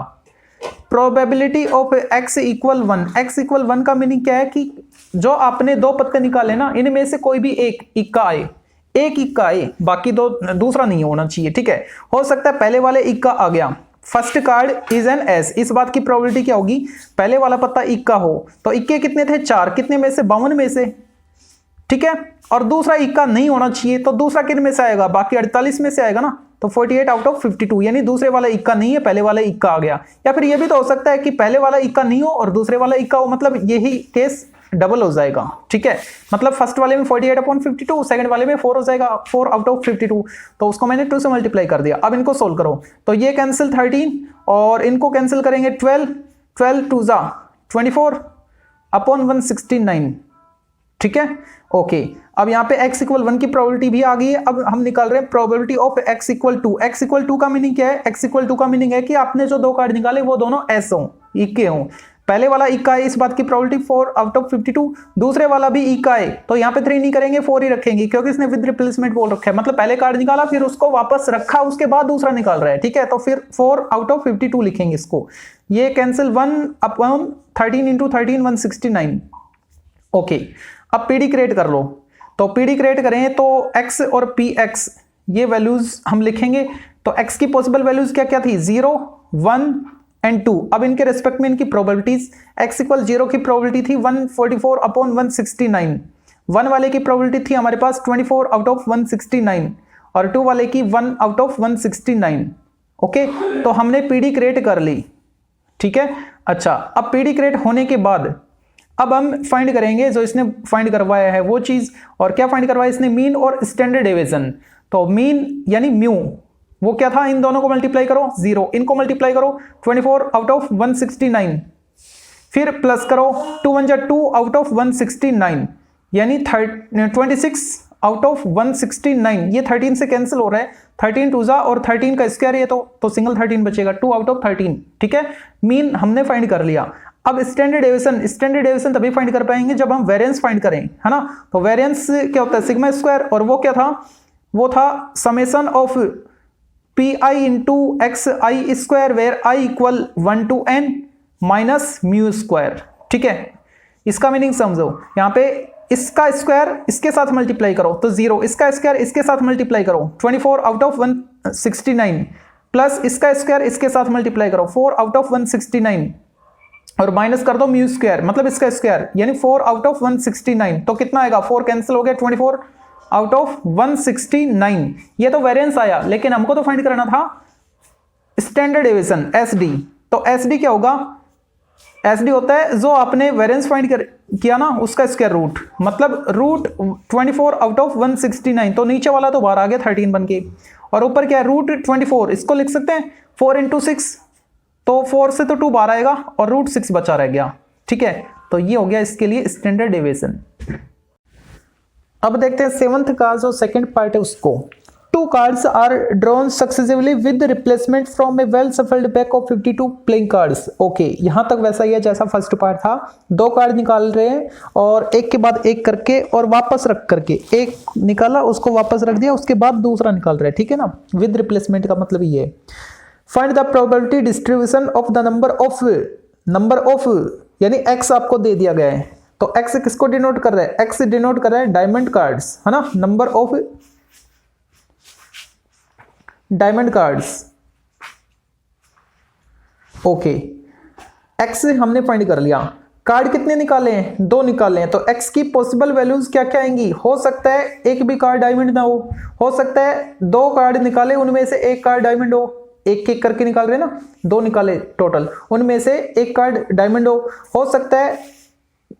Probability of x equal 1, x equal 1 का मीनिंग क्या है कि जो आपने 2 पत्ते निकाले ना, इनमें से कोई भी एक इक्का आए, एक इक्का आए, बाकी दूसरा नहीं होना चाहिए। ठीक है, हो सकता है पहले वाले इक्का आ गया, first card is an S, इस बात की प्रोबेबिलिटी क्या होगी, पहले वाला पत्ता इक्का हो, तो इक्के कितने थे 4, कितने में से 52 में से। ठीक है, और दूसरा इक्का नहीं होना चाहिए, तो दूसरा कितने में से आएगा, बाकी 48 में से आएगा ना, तो 48/52, यानी दूसरे वाला इक्का नहीं है, पहले वाला इक्का आ गया। या फिर यह भी तो हो सकता है कि पहले वाला इक्का नहीं हो और दूसरे वाला इक्का हो, मतलब यही केस डबल हो जाएगा। ठीक है, मतलब फर्स्ट वाले में 48/52, सेकंड वाले में 4 हो जाएगा, 4/52, तो उसको मैंने 2 से मल्टीप्लाई कर दिया। अब इनको सोल्व करो तो ये कैंसिल 13 और इनको कैंसिल करेंगे 12 2 जा 24/169, ठीक है, ओके। अब यहाँ पे x इक्वल 1 की प्रोबेबिलिटी भी आ गई है। अब हम निकाल रहे हैं probability of x equal 2। x equal 2 का मीनिंग क्या है? x इक्वल 2 का मीनिंग है कि आपने जो दो कार्ड निकाले वो दोनों ऐसे हों, इक्के हों। पहले वाला इक्का है, इस बात की प्रोबेबिलिटी 4 आउट ऑफ 52। दूसरे वाला भी इक्का है, तो यहाँ पे 3 नहीं करेंगे, 4 ही रखेंगे, क्योंकि इसने विद रिप्लेसमेंट बोल रखा है। मतलब पहले कार्ड निकाला, फिर उसको वापस रखा, उसके बाद दूसरा निकाल रहा है, ठीक है। तो फिर 4 आउट ऑफ 52 लिखेंगे इसको। ये कैंसिल 1 अपॉन 13 इंटू 13 169। ओके, अब पीडी क्रिएट कर लो। तो पीडी क्रिएट करें तो x और px ये वैल्यूज हम लिखेंगे। तो x की पॉसिबल वैल्यूज क्या क्या थी? 0, 1 एंड 2। अब इनके रेस्पेक्ट में इनकी प्रोबेबिलिटीज, x इक्वल 0 की प्रोबेबिलिटी थी 144 अपॉन 169। 1 वाले की प्रोबेबिलिटी थी हमारे पास 24 आउट ऑफ 169 और 2 वाले की 1 आउट ऑफ 169। ओके, तो हमने पीडी क्रिएट कर ली, ठीक है। अच्छा, अब पीडी क्रिएट होने के बाद अब हम फाइंड करेंगे जो इसने फाइंड करवाया है वो चीज। और क्या फाइंड करवाया इसने? मीन और स्टैंडर्ड डेविएशन। तो मीन यानी म्यू, वो क्या था? इन दोनों को मल्टीप्लाई करो 0, इनको मल्टीप्लाई करो 24 आउट ऑफ 169, फिर प्लस करो 2 1 2 आउट ऑफ 169 यानी 26 आउट ऑफ 169। ये 13 से कैंसिल हो रहा है, 13 2 और 13 का स्क्वायर है तो सिंगल 13 बचेगा, 2 आउट ऑफ 13, ठीक है। मीन हमने फाइंड कर लिया। अब स्टैंडर्ड डेविएशन तभी फाइंड कर पाएंगे जब हम वेरिएंस फाइंड करें, है ना। तो वेरिएंस क्या होता है? सिग्मा स्क्वायर, और वो क्या था? वो था summation of P I into X I square where I equal 1 to n minus mu square, ठीक है। इसका मीनिंग समझो, यहाँ पे इसका स्क्वायर इसके साथ मल्टीप्लाई करो तो 0, इसका स्क्वायर इसके साथ मल्टीप्लाई करो 24 आउट ऑफ 169 प्लस इसका स्क्वायर इसके साथ मल्टीप्लाई करो 4 आउट ऑफ 169 और माइनस कर दो म्यू स्क्वायर, मतलब इसका स्क्वायर यानी 4 आउट ऑफ 169। तो कितना आएगा? 4 कैंसिल हो गया, 24 आउट ऑफ 169। ये तो वेरिएंस आया, लेकिन हमको तो फाइंड करना था स्टैंडर्ड डेविएशन, एसडी। तो एसडी क्या होगा? एसडी होता है जो आपने वेरिएंस फाइंड किया ना उसका स्क्वायर रूट, मतलब रूट 24 आउट ऑफ 169। तो नीचे वाला तो बाहर आ गया 13 बन के, और ऊपर क्या है? रूट 24। इसको लिख सकते हैं 4 इंटू 6, तो 4 से तो 2 बाहर आएगा और रूट 6 बचा रह गया, ठीक है। तो ये हो गया इसके लिए स्टैंडर्ड डेविएशन। अब देखते हैं 7th का जो सेकंड पार्ट है उसको। 2 cards are drawn successively with replacement from a well shuffled pack of 52 playing cards. Okay, यहां तक वैसा ही है जैसा फर्स्ट पार्ट था। 2 कार्ड निकाल रहे हैं और एक के बाद एक करके और वापस रख करके, एक निकाला उसको वापस रख दिया, उसके बाद दूसरा निकाल रहे हैं, ठीक है ना। विद रिप्लेसमेंट का मतलब ये है। Find the probability distribution of the number of यानी x आपको दे दिया गया है, तो x किसको डिनोट कर रहा है? x डिनोट कर रहा है डायमंड कार्ड्स, है ना। Number of diamond cards, okay. x हमने फाइंड कर लिया। कार्ड कितने निकाले हैं? 2 निकाले हैं। तो x की पॉसिबल वैल्यूज क्या क्या आएंगी? हो सकता है एक भी कार्ड डायमंड ना हो सकता है 2 कार्ड निकाले उनमें से एक कार्ड डायमंड हो, एक एक करके निकाल रहे हैं ना, 2 निकाले टोटल, उनमें से एक कार्ड डायमंड हो सकता है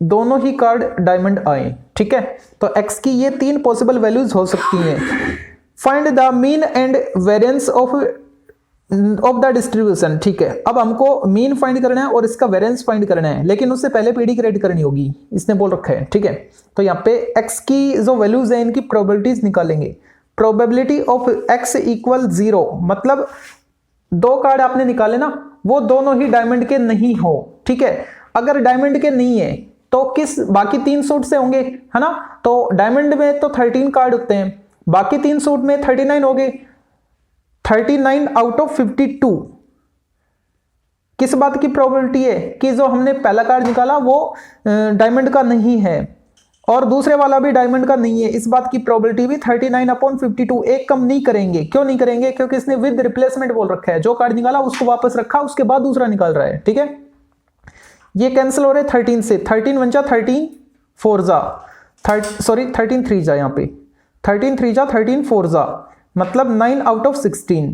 दोनों ही कार्ड डायमंड आए, ठीक है। तो x की ये 3 पॉसिबल वैल्यूज हो सकती हैं। Find the mean and variance of the distribution, ठीक है। अब हमको मीन फाइंड करना है और इसका वेरिएंस फाइंड करना है, लेकिन उससे पहले पीडी क्रिएट करनी होगी, इसने बोल रखा है, ठीक है। तो यहाँ पे x की जो वैल्यूज है इनकी प्रोबेबिलिटीज निकालेंगे। प्रोबेबिलिटी ऑफ x इक्वल 0, मतलब 2 कार्ड आपने निकाले ना, वो दोनों ही डायमंड के नहीं हो, ठीक है। अगर डायमंड के नहीं है तो किस बाकी 3 सूट से होंगे, है ना। तो डायमंड में तो 13 कार्ड होते हैं, बाकी 3 सूट में 39 हो गए। 39 आउट ऑफ 52 किस बात की प्रोबेबिलिटी है? कि जो हमने पहला कार्ड निकाला वो डायमंड का नहीं है और दूसरे वाला भी डायमंड का नहीं है। इस बात की प्रोबेबिलिटी भी 39/52, एक कम नहीं करेंगे। क्यों नहीं करेंगे? क्योंकि इसने विद रिप्लेसमेंट बोल रखा है, जो कार्ड निकाला उसको वापस रखा, उसके बाद दूसरा निकाल रहा है, ठीक है। ये कैंसिल हो रहे 13 से, 13 1 जा 13 4 जा 13 3 जा, यहाँ पे 13 3 जा 13 4 जा, मतलब 9 out of 16।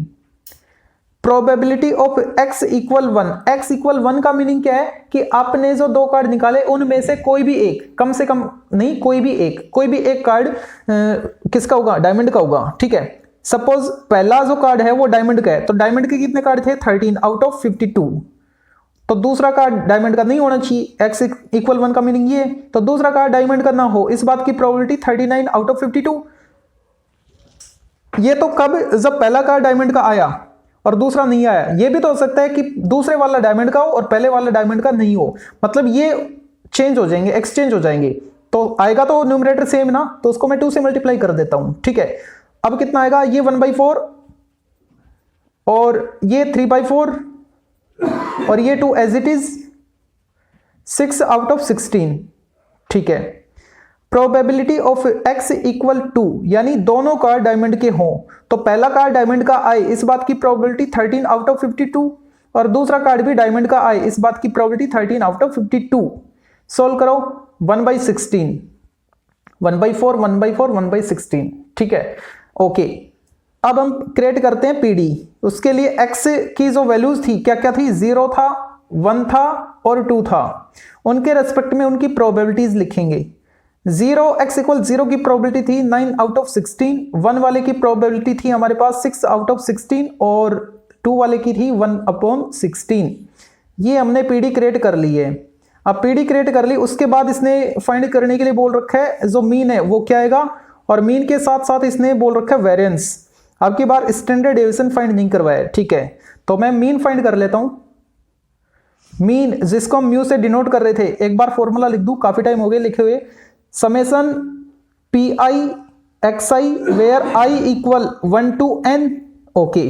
Probability of x equal 1, x equal 1 का मीनिंग क्या है? कि आपने जो 2 कार्ड निकाले उनमें से कोई भी एक, कम से कम नहीं, कोई भी एक कार्ड किसका होगा? डायमंड का होगा, ठीक है। सपोज पहला जो कार्ड है वो डायमंड का है, तो डायमंड के कितने कार्ड थे? 13 आउट ऑफ 52। तो दूसरा कार्ड डायमंड का नहीं होना चाहिए, x इक्वल 1 का मीनिंग ये, तो दूसरा कार्ड डायमंड का ना हो, इस बात की प्रोबेबिलिटी 39 आउट ऑफ 52। ये तो कब, जब पहला कार्ड डायमंड का आया और दूसरा नहीं आया। ये भी तो हो सकता है कि दूसरे वाला डायमंड का हो और पहले वाला डायमंड का नहीं हो, मतलब ये चेंज हो जाएंगे, एक्सचेंज हो जाएंगे। तो आएगा तो न्यूमरेटर सेम ना, तो उसको मैं 2 से मल्टीप्लाई कर देता हूं, ठीक है। अब कितना आएगा, ये 1/4 और ये 3/4 और ये 2 as it is 6 out of 16, ठीक है। प्रोबेबिलिटी ऑफ x इक्वल 2, यानी दोनों कार्ड डायमंड के हों तो पहला कार्ड डायमंड का आए, इस बात की प्रोबेबिलिटी 13 आउट ऑफ 52 और दूसरा कार्ड भी डायमंड का आए, इस बात की प्रोबेबिलिटी 13 आउट ऑफ 52। सोल्व करो, 1/16, 1/4, 1/4, 1/16, ठीक है। ओके, अब हम क्रिएट करते हैं पीडी। उसके लिए x की जो वैल्यूज थी क्या क्या थी, 0 था, 1 था और 2 था, उनके रेस्पेक्ट में उनकी प्रोबेबिलिटीज लिखेंगे। 0x इक्वल 0 की प्रोबेबिलिटी थी 9 आउट ऑफ 16, 1 वाले की प्रोबेबिलिटी थी हमारे पास 6 आउट ऑफ 16 और 2 वाले की थी 1/16। ये हमने पीडी क्रिएट कर ली है। अब पीडी क्रिएट कर ली, उसके बाद इसने फाइंड करने के लिए बोल रखा है जो मीन है वो क्या आएगा, और मीन के साथ साथ इसने बोल रखा है वेरिएंस। अब की बार स्टैंडर्ड डेविएशन फाइंड नहीं करवाया, ठीक है। तो मैं मीन फाइंड कर लेता हूं। मीन जिसको हम म्यू से डिनोट कर रहे थे, एक बार फॉर्मूला लिख दूं, काफी टाइम हो गए लिखे हुए। Summation P I X I where I equal 1 to n, okay,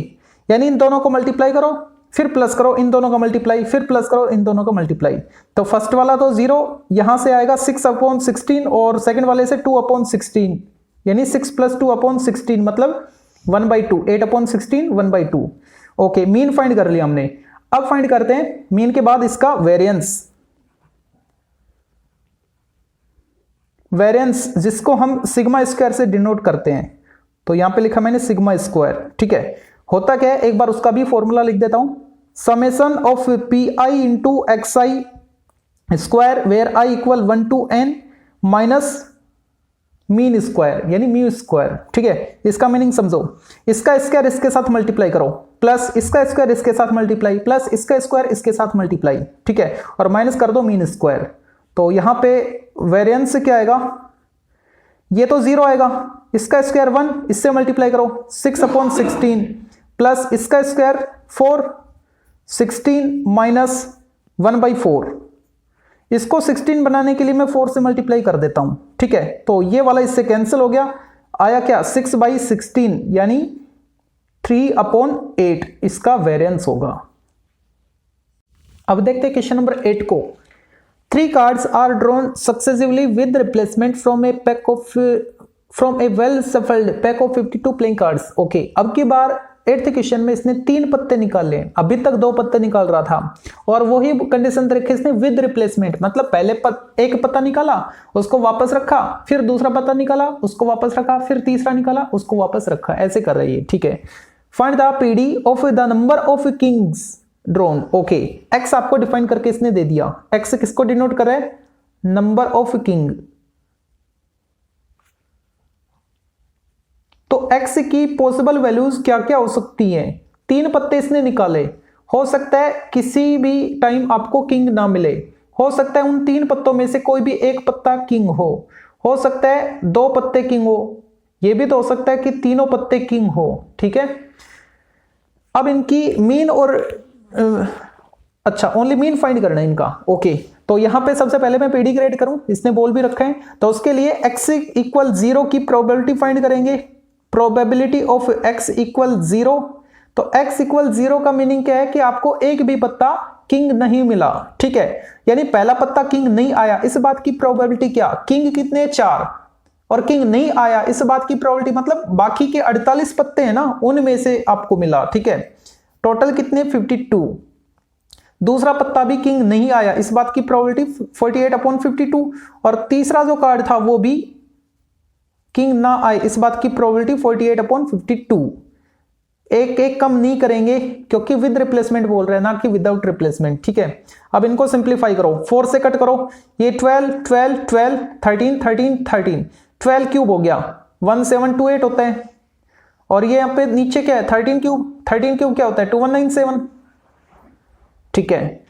यानी इन दोनों को मल्टीप्लाई करो फिर प्लस करो, इन दोनों का मल्टीप्लाई फिर प्लस करो, इन दोनों का मल्टीप्लाई। तो फर्स्ट वाला तो 0, यहां से आएगा 6/16 और सेकंड वाले से 2/16, यानी 6 + 2/16 मतलब 1/2, 8/16 1/2। ओके, मीन फाइंड कर लिया हमने। अब फाइंड करते हैं मीन के बाद इसका वेरिएंस। वेरिएंस जिसको हम सिग्मा स्क्वायर से डिनोट करते हैं, तो यहां पे लिखा मैंने सिग्मा स्क्वायर, ठीक है। होता क्या है, एक बार उसका भी फॉर्मूला लिख देता हूं। Summation of P I into X I square where I equal 1 to n minus mean square यानी म्यू स्क्वायर, ठीक है। इसका मीनिंग समझो, इसका स्क्वायर इसके साथ मल्टीप्लाई करो, प्लस इसका स्क्वायर इसके साथ मल्टीप्लाई, प्लस इसका स्क्वायर इसके साथ मल्टीप्लाई, ठीक है, और माइनस कर दो मीन स्क्वायर। तो यहां पे वेरिएंस क्या आएगा, ये तो 0 आएगा, इसका स्क्वायर 1, इससे मल्टीप्लाई करो 6/16 प्लस इसका स्क्वायर 4, 16 माइनस 1/4। इसको 16 बनाने के लिए मैं 4 से मल्टीप्लाई कर देता हूं, ठीक है। तो ये वाला इससे कैंसिल हो गया, आया क्या 6/16 यानी 3/8 इसका वेरिएंस होगा। अब देखते हैं क्वेश्चन नंबर 8 को। 3 cards are drawn successively with replacement from a well shuffled pack of 52 playing cards. Okay, अब की बार 8th क्वेश्चन में इसने 3 पत्ते निकाले, अभी तक 2 पत्ते निकाल रहा था और वही कंडीशन रखी इसने विद रिप्लेसमेंट, मतलब पहले एक पत्ता निकाला उसको वापस रखा, फिर दूसरा पत्ता निकाला उसको वापस रखा, फिर तीसरा निकाला उसको वापस रखा, ऐसे कर रही है, ठीक है। Find the PD of the number of Kings drone. Okay, x आपको डिफाइन करके इसने दे दिया। एक्स किसको डिनोट करे, नंबर ऑफ किंग। तो एक्स की पॉसिबल वैल्यूज क्या क्या हो सकती हैं, 3 पत्ते इसने निकाले, हो सकता है किसी भी टाइम आपको किंग ना मिले, हो सकता है उन 3 पत्तों में से कोई भी एक पत्ता किंग हो सकता है 2 पत्ते किंग हो, यह भी तो हो सकता है कि तीनों पत्ते किंग हो, ठीक है। अब इनकी मीन और अच्छा ओनली मीन फाइंड करना है इनका। ओके, तो यहां पे सबसे पहले मैं पीडी क्रिएट करूं, इसने बोल भी रखा है, तो उसके लिए x इक्वल 0 की प्रोबेबिलिटी फाइंड करेंगे। प्रोबेबिलिटी ऑफ x इक्वल 0, तो x इक्वल 0 का मीनिंग क्या है कि आपको एक भी पत्ता किंग नहीं मिला, ठीक है, यानी पहला पत्ता किंग नहीं आया, इस बात की प्रोबेबिलिटी क्या, किंग कितने 4 और किंग नहीं आया, इस बात की प्रोबेबिलिटी मतलब बाकी के 48 पत्ते हैं ना उनमें से आपको मिला, ठीक है। टोटल कितने 52, दूसरा पत्ता भी किंग नहीं आया, इस बात की प्रोबेबिलिटी 48/52 और तीसरा जो कार्ड था वो भी किंग ना आए, इस बात की प्रोबेबिलिटी 48/52। एक एक कम नहीं करेंगे क्योंकि विद रिप्लेसमेंट बोल रहे हैं ना कि विदाउट रिप्लेसमेंट, ठीक है। अब इनको सिंप्लीफाई करो, 4 से कट करो, ये 12 12 12 13 13 13 12 क्यूब हो गया, 1728 होता है, और ये यहाँ पे नीचे क्या है 13 क्यूब क्या होता है 2197, ठीक है।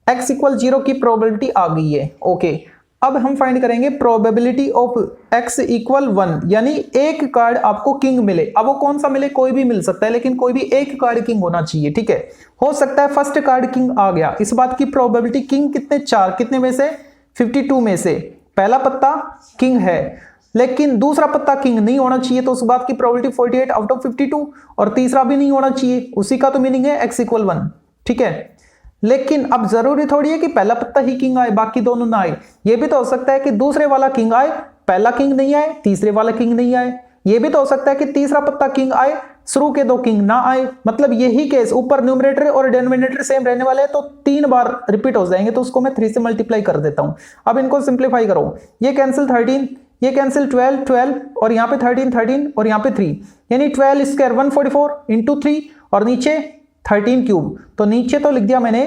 x इक्वल 0 की प्रोबेबिलिटी आ गई है। ओके, अब हम फाइंड करेंगे प्रोबेबिलिटी ऑफ x इक्वल 1, यानी एक कार्ड आपको किंग मिले। अब वो कौन सा मिले, कोई भी मिल सकता है, लेकिन कोई भी एक कार्ड किंग होना चाहिए। ठीक है, हो सकता है फर्स्ट कार्ड किंग आ गया, इस बात की प्रोबेबिलिटी किंग कितने, 4, कितने में से, 52 में से पहला पत्ता किंग है, लेकिन दूसरा पत्ता किंग नहीं होना चाहिए, तो उस बात की प्रोबेबिलिटी 48 आउट ऑफ 52, और तीसरा भी नहीं होना चाहिए, उसी का तो मीनिंग है x इक्वल 1। ठीक है, लेकिन अब जरूरी थोड़ी है कि पहला पत्ता ही किंग आए, बाकी दोनों ना आए। ये भी तो हो सकता है कि दूसरे वाला किंग आए, पहला किंग नहीं आए, तीसरे वाला किंग नहीं आए। ये भी तो हो सकता है कि तीसरा पत्ता किंग आए, शुरू के 2 किंग ना आए। मतलब यही केस, ऊपर न्यूमरेटर और डिनोमिनेटर सेम रहने वाले हैं, तो 3 बार रिपीट हो जाएंगे, तो उसको मैं 3 से मल्टीप्लाई कर देता हूं। अब इनको सिंप्लीफाई करो, ये कैंसिल 13, ये कैंसिल 12 12, और यहाँ पे 13 13, और यहाँ पे 3, यानी 12 स्क्वायर 144 इंटू 3, और नीचे 13 क्यूब। तो नीचे तो लिख दिया मैंने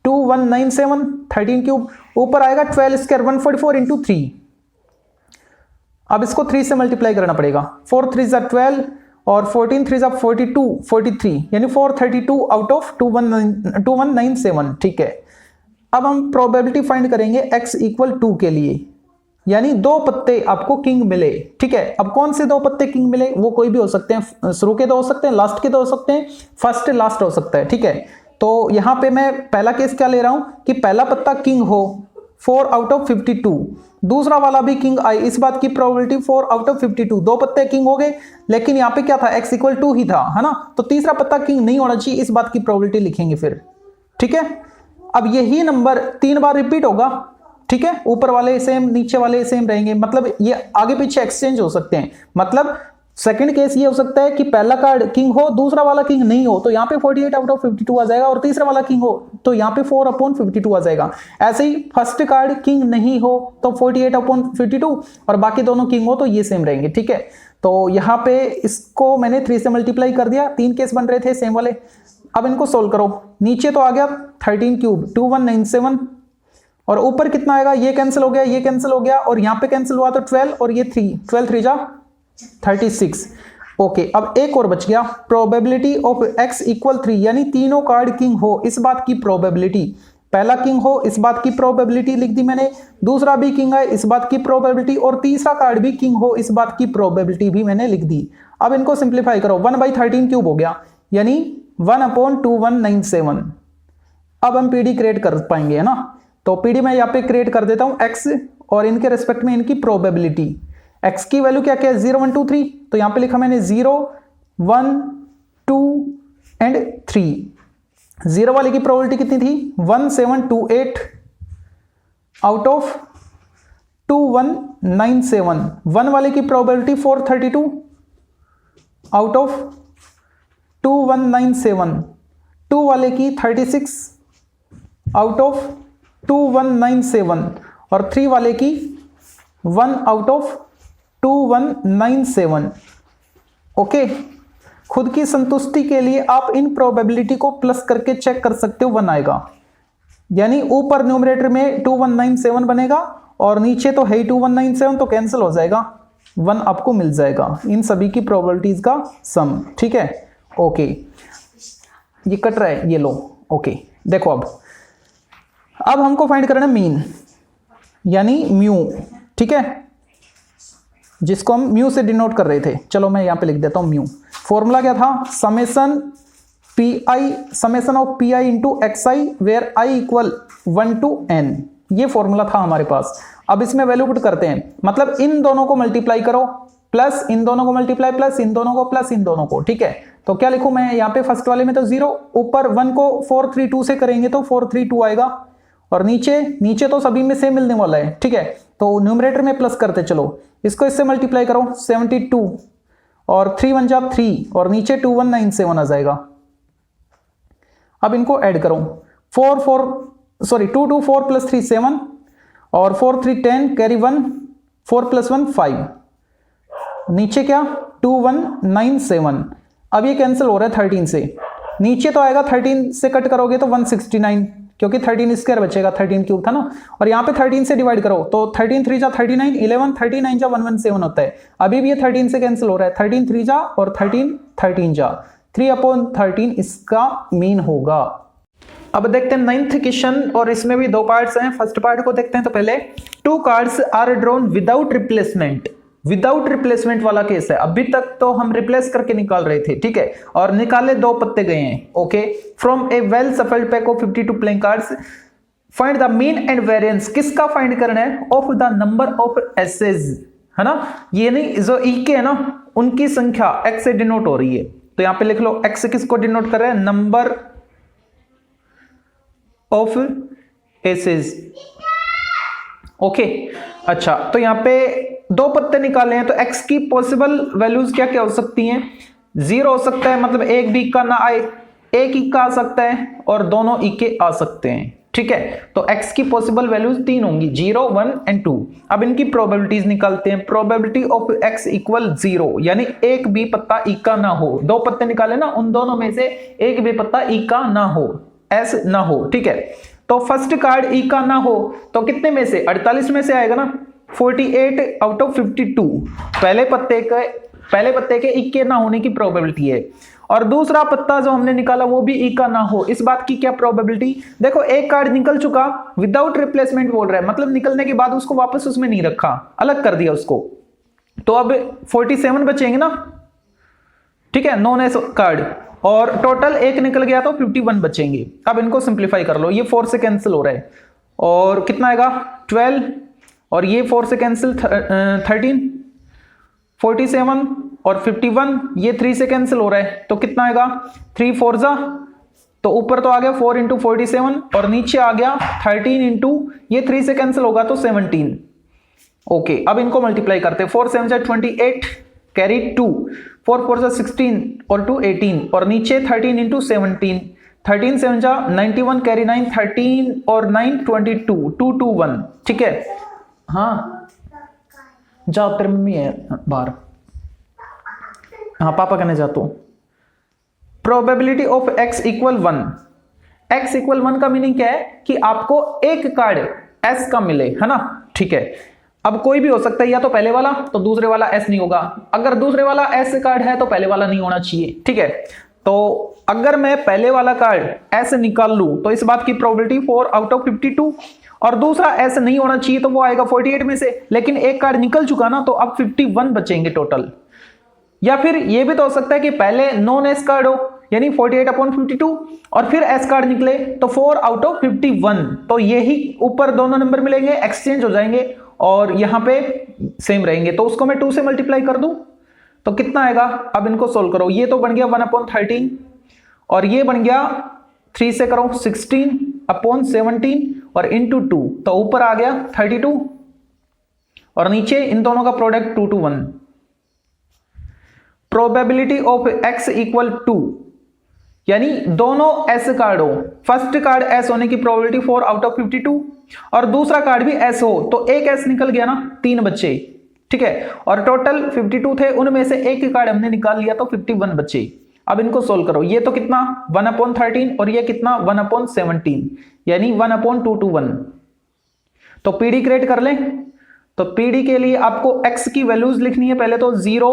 2197 13 क्यूब, ऊपर आएगा 12 स्क्वायर 144 इंटू 3। अब इसको 3 से मल्टीप्लाई करना पड़ेगा, 4 3 जा 12 और 14 3 जा 42 43, यानी 432 आउट ऑफ 2197। ठीक है, अब हम प्रोबेबिलिटी फाइंड करेंगे x इक्वल 2 के लिए, यानी 2 पत्ते आपको किंग मिले। ठीक है, अब कौन से 2 पत्ते किंग मिले, वो कोई भी हो सकते हैं, शुरू के 2 हो सकते हैं, लास्ट के 2 हो सकते हैं, फर्स्ट लास्ट हो सकता है। ठीक है, तो यहां पे मैं पहला केस क्या ले रहा हूं कि पहला पत्ता किंग हो 4 आउट ऑफ 52, दूसरा वाला भी किंग आए, इस बात की प्रोबेबिलिटी 4 आउट ऑफ 52, 2 पत्ते किंग हो गए, लेकिन यहां पे क्या था, x इक्वल 2 ही था, है ना, तो तीसरा पत्ता किंग नहीं होना चाहिए, इस बात की प्रोबेबिलिटी लिखेंगे फिर। ठीक है, अब यही नंबर 3 बार रिपीट होगा। ठीक है, ऊपर वाले सेम, नीचे वाले सेम रहेंगे, मतलब ये आगे पीछे एक्सचेंज हो सकते हैं। मतलब सेकंड केस ये हो सकता है कि पहला कार्ड किंग हो, दूसरा वाला किंग नहीं हो, तो यहाँ पे 48 आउट ऑफ 52 आ जाएगा, और तीसरा वाला किंग हो तो यहाँ पे 4/52 आ जाएगा। ऐसे ही फर्स्ट कार्ड किंग नहीं हो तो 48/52, और बाकी दोनों किंग हो तो ये सेम रहेंगे। ठीक है, तो यहाँ पे इसको मैंने 3 से मल्टीप्लाई कर दिया, 3 केस बन रहे थे सेम वाले। अब इनको सोल्व करो, नीचे तो आ गया 13 क्यूब 2197, और ऊपर कितना आएगा, ये कैंसिल हो गया, ये कैंसिल हो गया, और यहाँ पे कैंसिल हुआ तो 12, और ये 3, 12 3 जा 36। ओके, अब एक और बच गया, प्रोबेबिलिटी ऑफ x इक्वल 3, यानी तीनों कार्ड किंग हो, इस बात की प्रोबेबिलिटी, पहला किंग हो इस बात की प्रोबेबिलिटी लिख दी मैंने, दूसरा भी किंग है इस बात की प्रोबेबिलिटी, और तीसरा कार्ड भी किंग हो इस बात की प्रोबेबिलिटी भी मैंने लिख दी। अब इनको सिंप्लीफाई करो, 1/13 क्यूब हो गया, यानी 1/2197। अब हम पीडी क्रिएट कर पाएंगे, है ना, तो पीडी मैं यहाँ पे क्रिएट कर देता हूं x, और इनके रेस्पेक्ट में इनकी प्रोबेबिलिटी। x की वैल्यू क्या क्या है, 0 1 2 3, तो यहां पे लिखा मैंने 0 1 2 एंड 3। 0 वाले की प्रोबेबिलिटी कितनी थी, 1728 आउट ऑफ 2197। 1 वाले की प्रोबेबिलिटी 432 आउट ऑफ 2197। 2 वाले की 36 आउट ऑफ 2197, और 3 वाले की 1 आउट ऑफ 2197। ओके, खुद की संतुष्टि के लिए आप इन प्रोबेबिलिटी को प्लस करके चेक कर सकते हो, 1 आएगा, यानी ऊपर न्यूमरेटर में 2197 बनेगा, और नीचे तो है 2197, तो कैंसिल हो जाएगा, 1 आपको मिल जाएगा, इन सभी की प्रोबेबिलिटीज का सम। ठीक है, ओके, ये कट रहा है, ये लो। ओके, देखो अब हमको फाइंड करना है मीन, यानी म्यू। ठीक है, जिसको हम म्यू से डिनोट कर रहे थे, चलो मैं यहां पे लिख देता हूं म्यू। फॉर्मूला क्या था, summation of P I into X I where I equal 1 to n, ये फॉर्मूला था हमारे पास। अब इसमें वैल्यू पुट करते हैं, मतलब इन दोनों को मल्टीप्लाई करो, प्लस इन दोनों को मल्टीप्लाई, प्लस इन दोनों को, प्लस इन दोनों को। ठीक है, तो क्या लिखूं मैं यहाँ पे, फर्स्ट वाले में तो 0, ऊपर 1 को 432 से करेंगे तो 432 आएगा, और नीचे तो सभी में सेम मिलने वाला है। ठीक है, तो न्यूमरेटर में प्लस करते चलो, इसको इससे मल्टीप्लाई करो 72, और 3 1 जा 3, और नीचे 2197 आ जाएगा। अब इनको ऐड करो, 2 2 4 प्लस 3 7, और 4 3 10, कैरी 1, 4 प्लस 1 5, नीचे क्या 2197। अब ये कैंसिल हो रहा है 13 से, नीचे तो आएगा 13 से कट करोगे तो 169, क्योंकि 13 स्क्वायर बचेगा, 13 क्यूब था ना, और यहाँ पे 13 से डिवाइड करो तो 13 3 जा 39, 11 39 जा 117 होता है। अभी भी ये 13 से कैंसिल हो रहा है, 13 3 जा और 13 13 जा 3/13 इसका मीन होगा। अब देखते हैं 9th क्वेश्चन, और इसमें भी 2 पार्ट्स हैं। फर्स्ट पार्ट को देखते हैं। तो पहले 2 cards are drawn without replacement. Without replacement वाला केस है। अभी तक तो हम रिप्लेस करके निकाल रहे थे, ठीक है, और निकाले 2 पत्ते गए हैं। Okay, from a well shuffled pack of 52 playing cards find the mean and variance. किसका फाइंड करना है? Of the number of aces, है ना। ये नहीं, जो ई के है ना, उनकी संख्या एक्स से डिनोट हो रही है। तो यहां पे लिख लो एक्स किसको डिनोट कर रहे हैं? Number of assess. ओके, अच्छा, तो यहां पे 2 पत्ते निकाले हैं, तो x की पॉसिबल वैल्यूज क्या क्या हो सकती हैं? 0 हो सकता है, मतलब एक भी इक्का ना आए, एक इक्का आ सकता है, और दोनों इक्के आ सकते हैं, ठीक है। तो x की पॉसिबल वैल्यूज 3 होंगी, 0, 1 एंड 2। अब इनकी प्रोबेबिलिटीज निकालते हैं। प्रोबेबिलिटी ऑफ x इक्वल 0, यानी एक भी पत्ता इक्का ना हो। 2 पत्ते निकाले ना, उन दोनों में से एक भी पत्ता इक्का ना हो, एस ना हो, ठीक है। तो फर्स्ट कार्ड ई का ना हो तो कितने में से? 48 में से आएगा ना, 48 आउट ऑफ 52 पहले पत्ते के ई के ना होने की प्रोबेबिलिटी है। और दूसरा पत्ता जो हमने निकाला वो भी ई का ना हो, इस बात की क्या प्रोबेबिलिटी? देखो, एक कार्ड निकल चुका, विदाउट रिप्लेसमेंट बोल रहा है, मतलब निकलने के बाद उसको वापस उसमें नहीं रखा, अलग कर दिया उसको। तो अब 47 बचेंगे ना, ठीक है, नॉन एस कार्ड, और टोटल एक निकल गया तो 51 बचेंगे। अब इनको सिंप्लीफाई कर लो, ये 4 से कैंसिल हो रहा है, और कितना आएगा? 12, और ये 4 से कैंसिल 13, 47 और 51, ये 3 से कैंसिल हो रहा है, तो कितना आएगा? 3 4 जा, तो ऊपर तो आ गया 4 इंटू 47, और नीचे आ गया 13 इंटू, ये 3 से कैंसिल होगा तो 17। ओके, अब इनको मल्टीप्लाई करते हैं। 4 7 जा 28, कैरी 2, 4 4 जा 16 और 2 18, और नीचे 13 इंटू 17, 13 7 जा 91, कैरी 9, 13 और 9 22, 2 2 1, ठीक है। हाँ जाओ, तेरी मम्मी है बाहर। हाँ, पापा कहने जाता हूं। Probability of x equal 1। x equal 1 का मीनिंग क्या है? कि आपको एक कार्ड s का मिले, है ना, ठीक है। अब कोई भी हो सकता है, या तो पहले वाला तो दूसरे वाला s नहीं होगा। अगर दूसरे वाला s कार्ड है तो पहले वाला नहीं होना चाहिए, ठीक है। तो अगर मैं पहले वाला कार्ड s निकाल लूं तो इस बात की प्रोबेबिलिटी 4 आउट ऑफ 52, और दूसरा s नहीं होना चाहिए तो वो आएगा 48 में से। लेकिन एक कार्ड निकल चुका ना, तो अब 51 बचेंगे टोटल। या फिर ये भी तो हो सकता है कि पहले नॉन एस कार्ड हो, यानी 48/52, और फिर एस कार्ड निकले तो 4 आउट ऑफ 51। तो यही ऊपर दोनों नंबर मिलेंगे, एक्सचेंज हो जाएंगे, और यहां पे सेम रहेंगे। तो उसको मैं 2 से मल्टीप्लाई कर दूं तो कितना आएगा? अब इनको सोल्व करो। ये तो बन गया 1/13, और ये बन गया 3 से करो 16/17 और इंटू 2, तो ऊपर आ गया 32, और नीचे इन दोनों का product 2 to 1। Probability of x equal 2, यानी दोनों s कार्ड हो, फर्स्ट कार्ड s होने की प्रोबेबिलिटी 4 आउट ऑफ 52, और दूसरा कार्ड भी s हो, तो एक s निकल गया ना, 3 बच्चे, ठीक है। और टोटल 52 थे, उनमें से एक कार्ड हमने निकाल लिया तो 51 बचे। अब इनको सोल्व करो। ये तो कितना 1/13, और ये कितना 1/17, यानी 1/2 to 1। तो पीडी क्रिएट कर लें। तो पीडी के लिए आपको x की वैल्यूज लिखनी है, पहले तो 0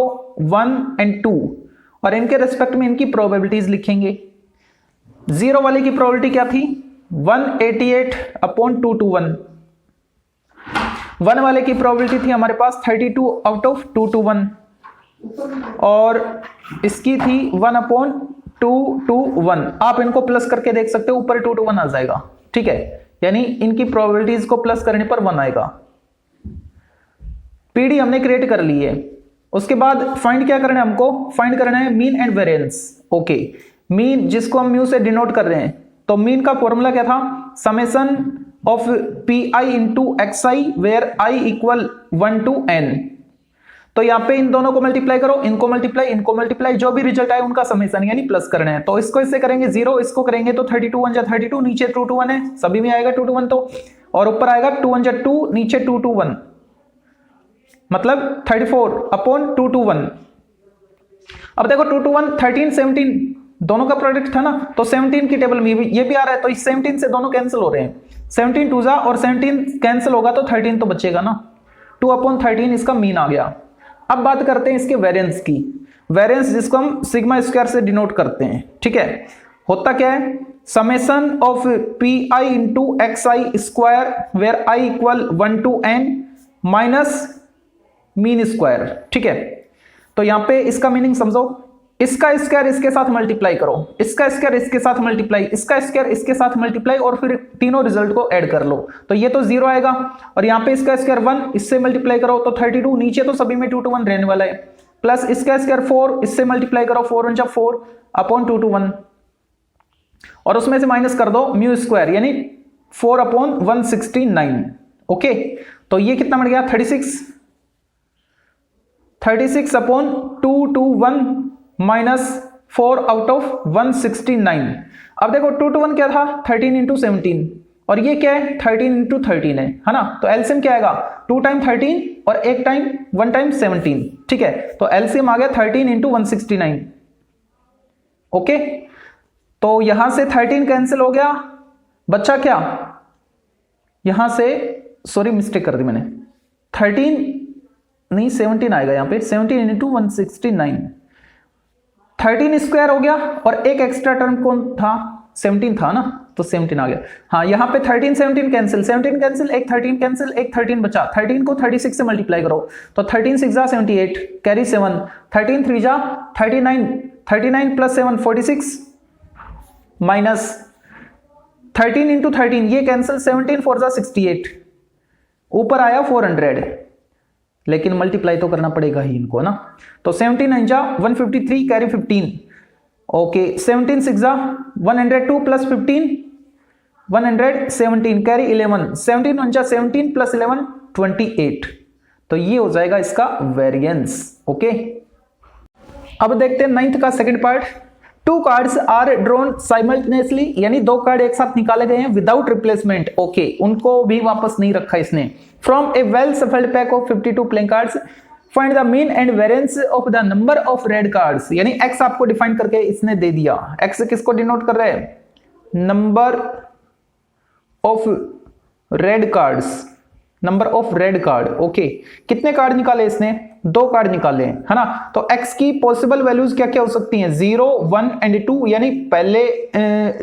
1 एंड 2, और इनके रेस्पेक्ट में इनकी प्रोबेबिलिटीज लिखेंगे। 0 वाले की प्रोबेबिलिटी क्या थी? 188/2 to 1। 1 वाले की प्रोबेबिलिटी थी हमारे पास 32 आउट ऑफ 2 to 1, और इसकी थी 1/2 to 1। आप इनको प्लस करके देख सकते हो, ऊपर 2 to 1 आ जाएगा, ठीक है। यानी इनकी प्रोबेबिलिटीज को प्लस करने पर 1 आएगा। पीडी हमने क्रिएट कर ली है। उसके बाद फाइंड क्या करना है? हमको फाइंड करना है mean and variance. Okay, mean जिसको हम म्यू से डिनोट कर रहे हैं, तो मीन का फॉर्मूला क्या था? Summation of P I into X I, where I equal 1 to n। तो यहाँ पे इन दोनों को मल्टीप्लाई करो, इनको मल्टीप्लाई, जो भी रिजल्ट आए उनका समेशन यानी प्लस करना है। तो इसको इससे करेंगे 0, इसको करेंगे तो 32 1 जा 32, नीचे 2 to 1 है, सभी में आएगा 2 to 1, तो और ऊपर आएगा 2 1 जा 2, नीचे 2 to 1, मतलब 34/2 to 1। अब देखो 2 to 1 13 17 दोनों का प्रोडक्ट था ना, तो 17 की टेबल में ये भी आ रहा है, तो इस 17 से दोनों कैंसिल हो रहे हैं। 17 2 जा, और 17 कैंसिल होगा तो 13 तो बचेगा ना, 2/13 इसका मीन आ गया। अब बात करते हैं इसके वेरिएंस की। वेरिएंस जिसको हम सिग्मा स्क्वायर से डिनोट करते हैं, ठीक है। होता क्या है, summation of P I into X I square where I equal 1 to n minus mean square. ठीक है, तो यहां पे इसका मीनिंग समझो, इसका स्क्वायर इसके साथ मल्टीप्लाई करो, इसका स्क्वायर इसके साथ मल्टीप्लाई, इसका स्क्वायर इसके साथ मल्टीप्लाई, और फिर तीनों रिजल्ट को ऐड कर लो, तो ये तो 0 आएगा, और यहाँ पे इसका स्क्वायर 1, इससे मल्टीप्लाई करो तो 32, नीचे तो सभी में 2 to 1 रहने वाला है, प्लस इसका स्क्वायर 4, इससे मल्टीप्लाई करो 4 × 4 अपॉन 2 to 1, और उसमें से माइनस कर दो म्यू स्क्वायर यानी 4 अपॉन 169। ओके, तो ये कितना बन गया 36 upon 2 to 1 minus 4 out of 169। अब देखो 2 to 1 क्या था 13 × 17, और ये क्या है 13 × 13 है ना, तो एलसीएम क्या आएगा 2 टाइम 13 और 1 टाइम 17। ठीक है, तो एलसीएम आ गया 13 × 169। ओके, तो यहां से 13 कैंसिल हो गया, बच्चा क्या, यहां से सॉरी मिस्टेक कर दी मैंने, 13 नहीं 17 आएगा यहां पे, 17 × 169, 13 स्क्वायर हो गया, और एक एक्स्ट्रा टर्म कौन था 17 था ना, तो 17 आ गया। हाँ, यहां पे 13 17 कैंसिल, 17 कैंसिल, एक 13 कैंसिल, एक 13 बचा, 13 को 36 से मल्टीप्लाई करो, तो 13 6 जा 78 कैरी 7, 13 3 जा 39, 39 प्लस 7 46 माइनस 13 × 13 ये कैंसिल, 17 4 जा 68, ऊपर आया 400, लेकिन मल्टीप्लाई तो करना पड़ेगा ही इनको ना, तो 17 9 जा 153 कैरी 15। ओके, 17 6 जा 102 प्लस 15 117 कैरी 11, 17 1 जा 17 प्लस 11 28, तो ये हो जाएगा इसका वेरिएंस। ओके, अब देखते हैं 9th का second part. 2 cards are drawn simultaneously, यानी 2 कार्ड एक साथ निकाले गए हैं विदाउट रिप्लेसमेंट। ओके, उनको भी वापस नहीं रखा इसने। From a well shuffled pack of 52 playing cards find the mean and variance of the number of red cards, यानी एक्स आपको डिफाइन करके इसने दे दिया। एक्स किसको डिनोट कर रहे हैं, number of red cards, number of red card. Okay, कितने कार्ड निकाले इसने, 2 कार्ड निकाले है ना, तो x की पॉसिबल वैल्यूज क्या क्या हो सकती हैं 0 1 एंड 2, यानी पहले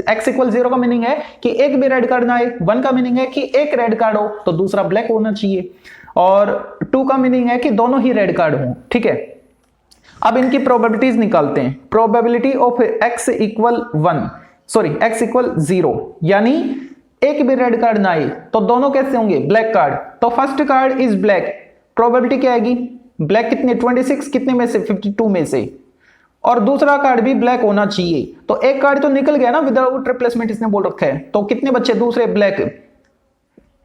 x = 0 का मीनिंग है कि एक भी रेड कार्ड ना आए, 1 का मीनिंग है कि एक रेड कार्ड हो तो दूसरा ब्लैक होना चाहिए, और 2 का मीनिंग है कि दोनों ही रेड कार्ड हों। ठीक है, अब इनकी प्रोबेबिलिटीज निकालते हैं। प्रोबेबिलिटी ऑफ x = 0, यानी एक भी रेड कार्ड ना आए तो दोनों कैसे होंगे, ब्लैक कार्ड, तो first card is black, probability क्या आएगी, ब्लैक कितने 26 कितने में से 52 में से, और दूसरा कार्ड भी ब्लैक होना चाहिए, तो एक कार्ड तो निकल गया ना विदाउट रिप्लेसमेंट इसने बोल रखा है, तो कितने बच्चे दूसरे ब्लैक,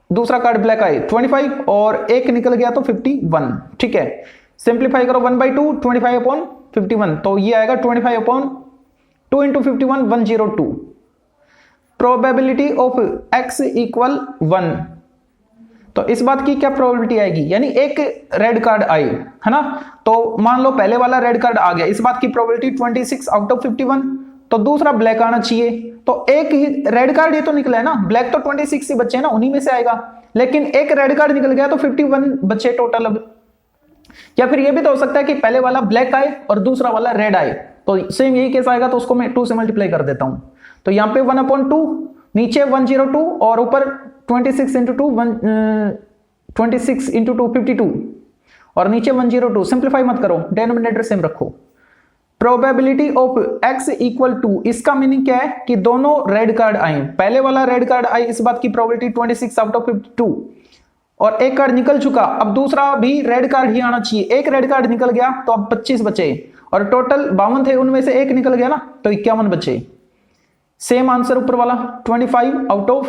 दूसरा कार्ड ब्लैक आए 25, और एक निकल गया तो 51। ठीक है, सिंप्लीफाई करो 1/2 25/51, तो ये आएगा 25/2 × 51 102। प्रोबेबिलिटी ऑफ x = 1, तो इस बात की क्या प्रोबेबिलिटी आएगी, यानी एक रेड कार्ड आए है ना, तो मान लो पहले वाला रेड कार्ड आ गया, इस बात की प्रोबेबिलिटी 26 आउट ऑफ 51, तो दूसरा ब्लैक आना चाहिए, तो एक ही रेड कार्ड ये तो निकला है ना, ब्लैक तो 26 ही बचे ना, उन्हीं में से आएगा, लेकिन एक रेड कार्ड निकल गया तो 51 बचे टोटल। अब या फिर ये भी तो हो सकता है कि पहले वाला ब्लैक आए और दूसरा वाला रेड आए, तो सेम यही केस आएगा, तो उसको मैं 2 से मल्टीप्लाई कर देता हूं, तो यहां पे 1/2, नीचे 102, और ऊपर 26 × 2 26 × 2 52, और नीचे 102, सिंप्लीफाई मत करो, डिनोमिनेटर सेम रखो। प्रोबेबिलिटी ऑफ x = 2, इसका मीनिंग क्या है कि दोनों रेड कार्ड आए, पहले वाला रेड कार्ड आए, इस बात की प्रोबेबिलिटी 26 आउट ऑफ 52, और एक कार्ड निकल चुका, अब दूसरा भी रेड कार्ड ही आना चाहिए, एक रेड कार्ड निकल गया तो अब 25 बचे, और टोटल 52 थे, उनमें से एक निकल गया ना, तो 51 बचे। सेम आंसर ऊपर वाला 25 आउट ऑफ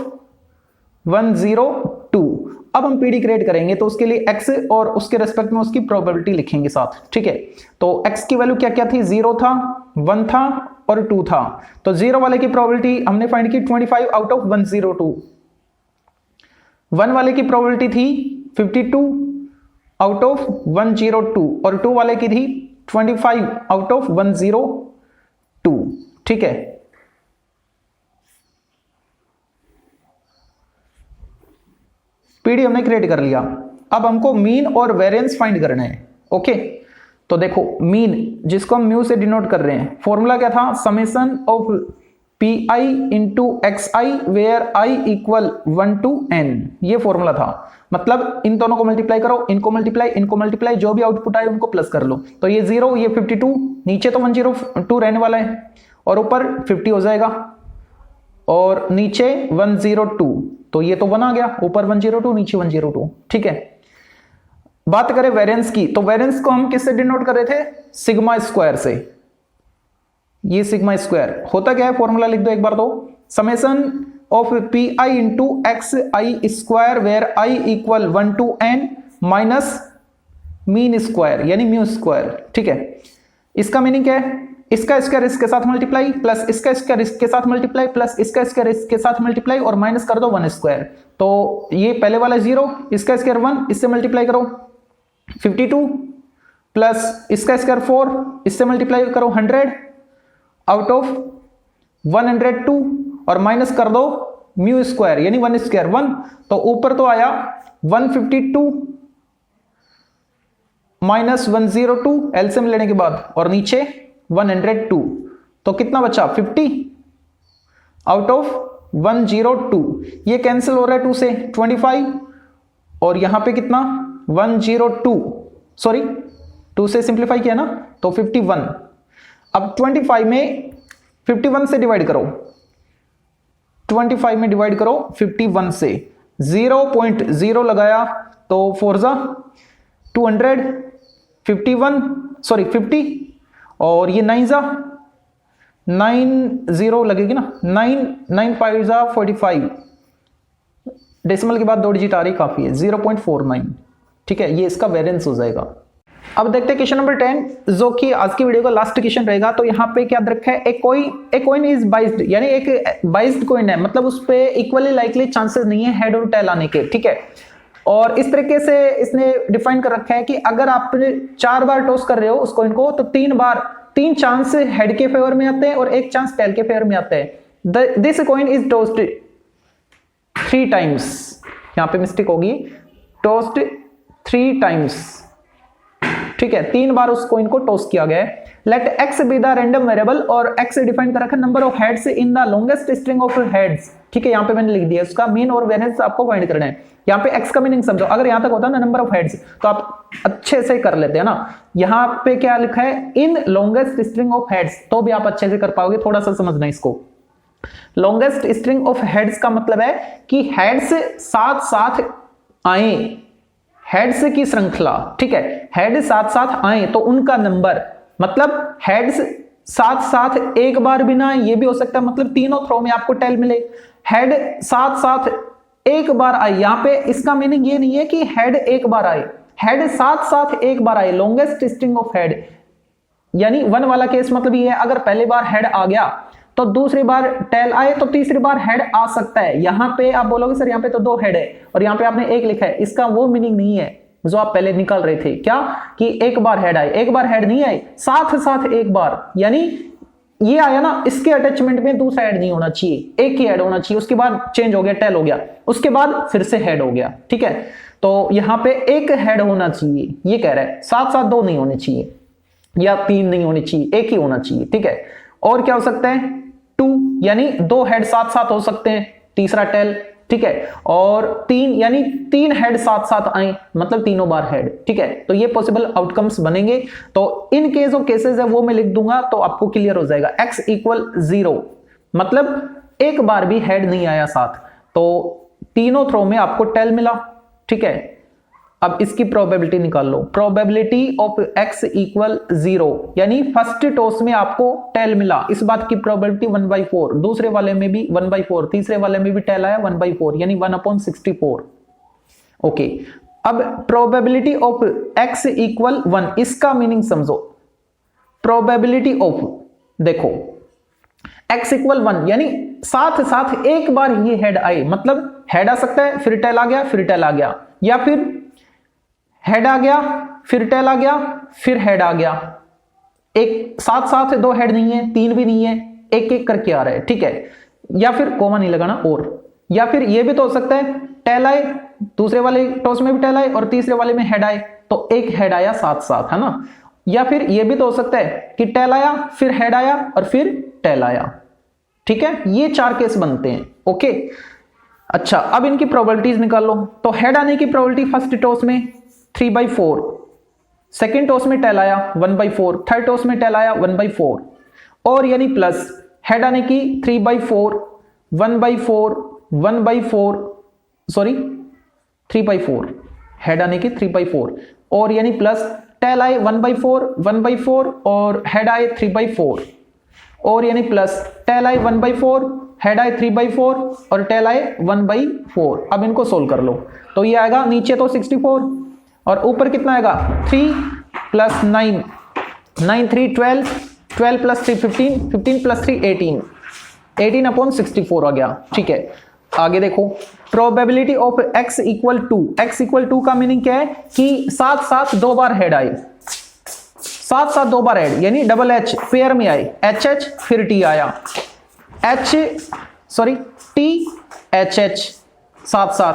102। अब हम पीडी क्रिएट करेंगे, तो उसके लिए x और उसके रेस्पेक्ट में उसकी प्रोबेबिलिटी लिखेंगे साथ। ठीक है, तो x की वैल्यू क्या क्या थी, 0 था, 1 था और 2 था, तो 0 वाले की प्रोबेबिलिटी हमने फाइंड की 25 आउट ऑफ 102, 1 वाले की प्रोबेबिलिटी थी 52 आउट ऑफ 102, और 2 वाले की थी 25 आउट ऑफ 102। ठीक है, पीडी हमने क्रिएट कर लिया, अब हमको मीन और वेरिएंस फाइंड करना है। ओके, तो देखो मीन जिसको हम म्यू से डिनोट कर रहे हैं, फॉर्मूला क्या था, summation of P I into X I where I equal 1 to n, ये फॉर्मूला था। मतलब इन दोनों को मल्टीप्लाई करो, इनको मल्टीप्लाई, जो भी आउटपुट आए उनको प्लस कर लो। तो ये 0, ये 52, नीचे तो 102 रहने वाला है और ऊपर 50 हो जाएगा और नीचे 102, तो ये तो 1 आ गया, ऊपर 102 नीचे 102। ठीक है, बात करें वेरिएंस की, तो वेरिएंस को हम किससे डिनोट कर रहे थे? सिग्मा स्क्वायर से। ये सिग्मा स्क्वायर होता क्या है, फॉर्मूला लिख दो एक बार। तो summation of P I into X I square where I equal 1 to n minus mean square यानी म्यू स्क्वायर। ठीक है, इसका मीनिंग क्या है? इसका स्क्वायर इसके साथ मल्टीप्लाई प्लस इसका स्क्वायर इसके साथ मल्टीप्लाई प्लस इसका स्क्वायर इसके साथ मल्टीप्लाई और माइनस कर दो 1 स्क्वायर। तो ये पहले वाला 0, इसका स्क्वायर 1, इससे मल्टीप्लाई करो 52 प्लस इसका स्क्वायर 4, इससे मल्टीप्लाई करो 100 आउट ऑफ 102 और माइनस कर दो म्यू स्क्वायर यानी 1 स्क्वायर 1, तो ऊपर तो आया 152 माइनस 102 एलसीएम लेने के बाद और नीचे 102, तो कितना बचा 50 आउट ऑफ 102। ये कैंसिल हो रहा है 2 से 25 और यहां पे कितना 102, सॉरी 2 से सिंप्लीफाई किया ना तो 51। अब 25 में 51 से डिवाइड करो, 25 में डिवाइड करो 51 से, 0.0 लगाया तो 4 जा 200, 51 सॉरी 50 और ये 9 जा 90 लगेगी ना, 9 5 जा 45, डेसिमल के बाद 2 डिजिट आ रही काफी है 0.49। ठीक है, ये इसका वेरिएंस हो जाएगा। अब देखते हैं क्वेश्चन नंबर 10 जो कि आज की वीडियो का लास्ट क्वेश्चन रहेगा। तो यहाँ पे क्या रखा है, एक कॉइन इज बाइज्ड यानी एक बाइज्ड कॉइन है, मतलब उस पे इक्वली लाइकली चांसेस नहीं है हेड और टेल आने के। ठीक है, और इस तरीके से इसने डिफाइन कर रखा है कि अगर आप 4 बार टॉस कर रहे हो उस कॉइन को तो 3 चांस हेड के फेवर में आते हैं और 1 चांस टेल के फेवर में आते हैं। This coin is tossed 3 times, यहाँ पे मिस्टेक होगी, टॉस्ड 3 टाइम्स। ठीक है, 3 बार उस कॉइन को टॉस किया गया है। Let X be the random variable और एक्स डिफाइन कर रखा है number of heads in the longest string of heads. ठीक है, यहाँ पे मैंने लिख दिया, उसका मीन और वेरिएंस आपको फाइंड करना है। यहाँ पे एक्स का मीनिंग समझो, अगर यहाँ तक होता ना नंबर ऑफ हेड्स तो आप अच्छे से कर लेते हैं ना। यहाँ पे क्या लिखा है, इन लॉन्गेस्ट स्ट्रिंग ऑफ हेड्स, तो भी आप अच्छे से कर पाओगे, थोड़ा सा समझना इसको। लॉन्गेस्ट स्ट्रिंग ऑफ हेड्स का मतलब है कि हेड्स साथ साथ आए, हेड्स की श्रृंखला। ठीक है, हेड साथ साथ आए तो उनका नंबर, मतलब हेड्स साथ साथ एक बार भी ना आए, ये भी हो सकता है, मतलब तीनों थ्रो में आपको टेल मिले। हेड साथ साथ एक बार आए, यहां पे इसका मीनिंग ये नहीं है कि हेड एक बार आए, हेड साथ साथ एक बार आए। लॉन्गेस्ट स्ट्रिंग ऑफ हेड यानी 1 वाला केस मतलब ये है, अगर पहली बार हेड आ गया तो दूसरी बार टेल आए तो तीसरी बार हेड आ सकता है। यहां पे आप बोलोगे सर यहाँ पे तो 2 हेड है और यहाँ पे आपने 1 लिखा है, इसका वो मीनिंग नहीं है जो आप पहले निकाल रहे थे। क्या कि एक बार हेड आए, एक बार हेड नहीं आए, साथ साथ एक बार, यानी ये आया ना, इसके अटैचमेंट में दूसरा हेड नहीं होना चाहिए, एक ही हेड होना चाहिए, उसके बाद चेंज हो गया टेल हो गया, उसके बाद फिर से हेड हो गया। ठीक है, तो यहां पे एक हेड होना चाहिए, ये कह रहा है, साथ साथ 2 नहीं होने चाहिए या 3 नहीं होने चाहिए, एक ही होना चाहिए। ठीक है, और क्या हो सकता है 2 यानी 2 हेड साथ साथ हो सकते हैं, तीसरा टेल। ठीक है, और 3 यानी 3 हेड साथ साथ आए, मतलब तीनों बार हेड। ठीक है, तो ये पॉसिबल आउटकम्स बनेंगे। तो इन केस ऑफ केसेस है वो मैं लिख दूंगा तो आपको क्लियर हो जाएगा। x इक्वल 0 मतलब एक बार भी हेड नहीं आया साथ, तो तीनों थ्रो में आपको टेल मिला। ठीक है, अब इसकी प्रोबेबिलिटी निकाल लो, प्रोबेबिलिटी ऑफ x इक्वल 0 यानी फर्स्ट टॉस में आपको टेल मिला, इस बात की प्रोबेबिलिटी 1/4, दूसरे वाले में भी 1/4, तीसरे वाले में भी टेल आया 1/4 यानी 1/64। ओके, अब प्रोबेबिलिटी ऑफ x इक्वल 1, इसका मीनिंग समझो। प्रोबेबिलिटी ऑफ, देखो x इक्वल 1 यानी साथ साथ एक बार ये हेड आए, मतलब हेड आ सकता है फिर टेल आ गया, फिर टेल आ गया, या फिर हेड आ गया फिर टेल आ गया फिर हेड आ गया। एक साथ साथ 2 हेड नहीं है, 3 भी नहीं है, एक एक करके आ रहा है। ठीक है, या फिर कोमा नहीं लगाना, और या फिर ये भी तो हो सकता है टेल आए, दूसरे वाले टॉस में भी टेल आए और तीसरे वाले में हेड आए, तो एक हेड आया साथ साथ, है ना। या फिर ये भी तो हो सकता है कि टेल आया फिर हेड आया और फिर टेल आया, ठीक है, ये 4 केस बनते हैं। ओके, अच्छा अब इनकी प्रोबेबिलिटीज निकाल लो। तो हेड आने की प्रोबेबिलिटी फर्स्ट टॉस में 3/4, सेकेंड टॉस में टेल आया 1/4, थर्ड टॉस में टेल आया 1/4, और यानी प्लस हेड आने की 3/4, 1/4, 1/4, सॉरी 3/4, हेड आने की 3/4, और यानी प्लस टेल आए 1/4, 1/4 और हेड आए 3/4, और यानी प्लस टेल आए 1/4, हेड आए 3/4 और टेल आए 1/4। अब इनको सोल्व कर लो। तो ये आएगा नीचे तो 64 और ऊपर कितना आएगा 3 + 9, 9 3 12, 12 + 3 15, 15 + 3 18, 18/64 आ गया। ठीक है, आगे देखो प्रोबेबिलिटी ऑफ x = 2 का मीनिंग क्या है कि साथ साथ 2 बार हेड आए, साथ साथ 2 बार हेड, यानी डबल एच पेयर में आए, HH फिर T आया, T HH साथ साथ,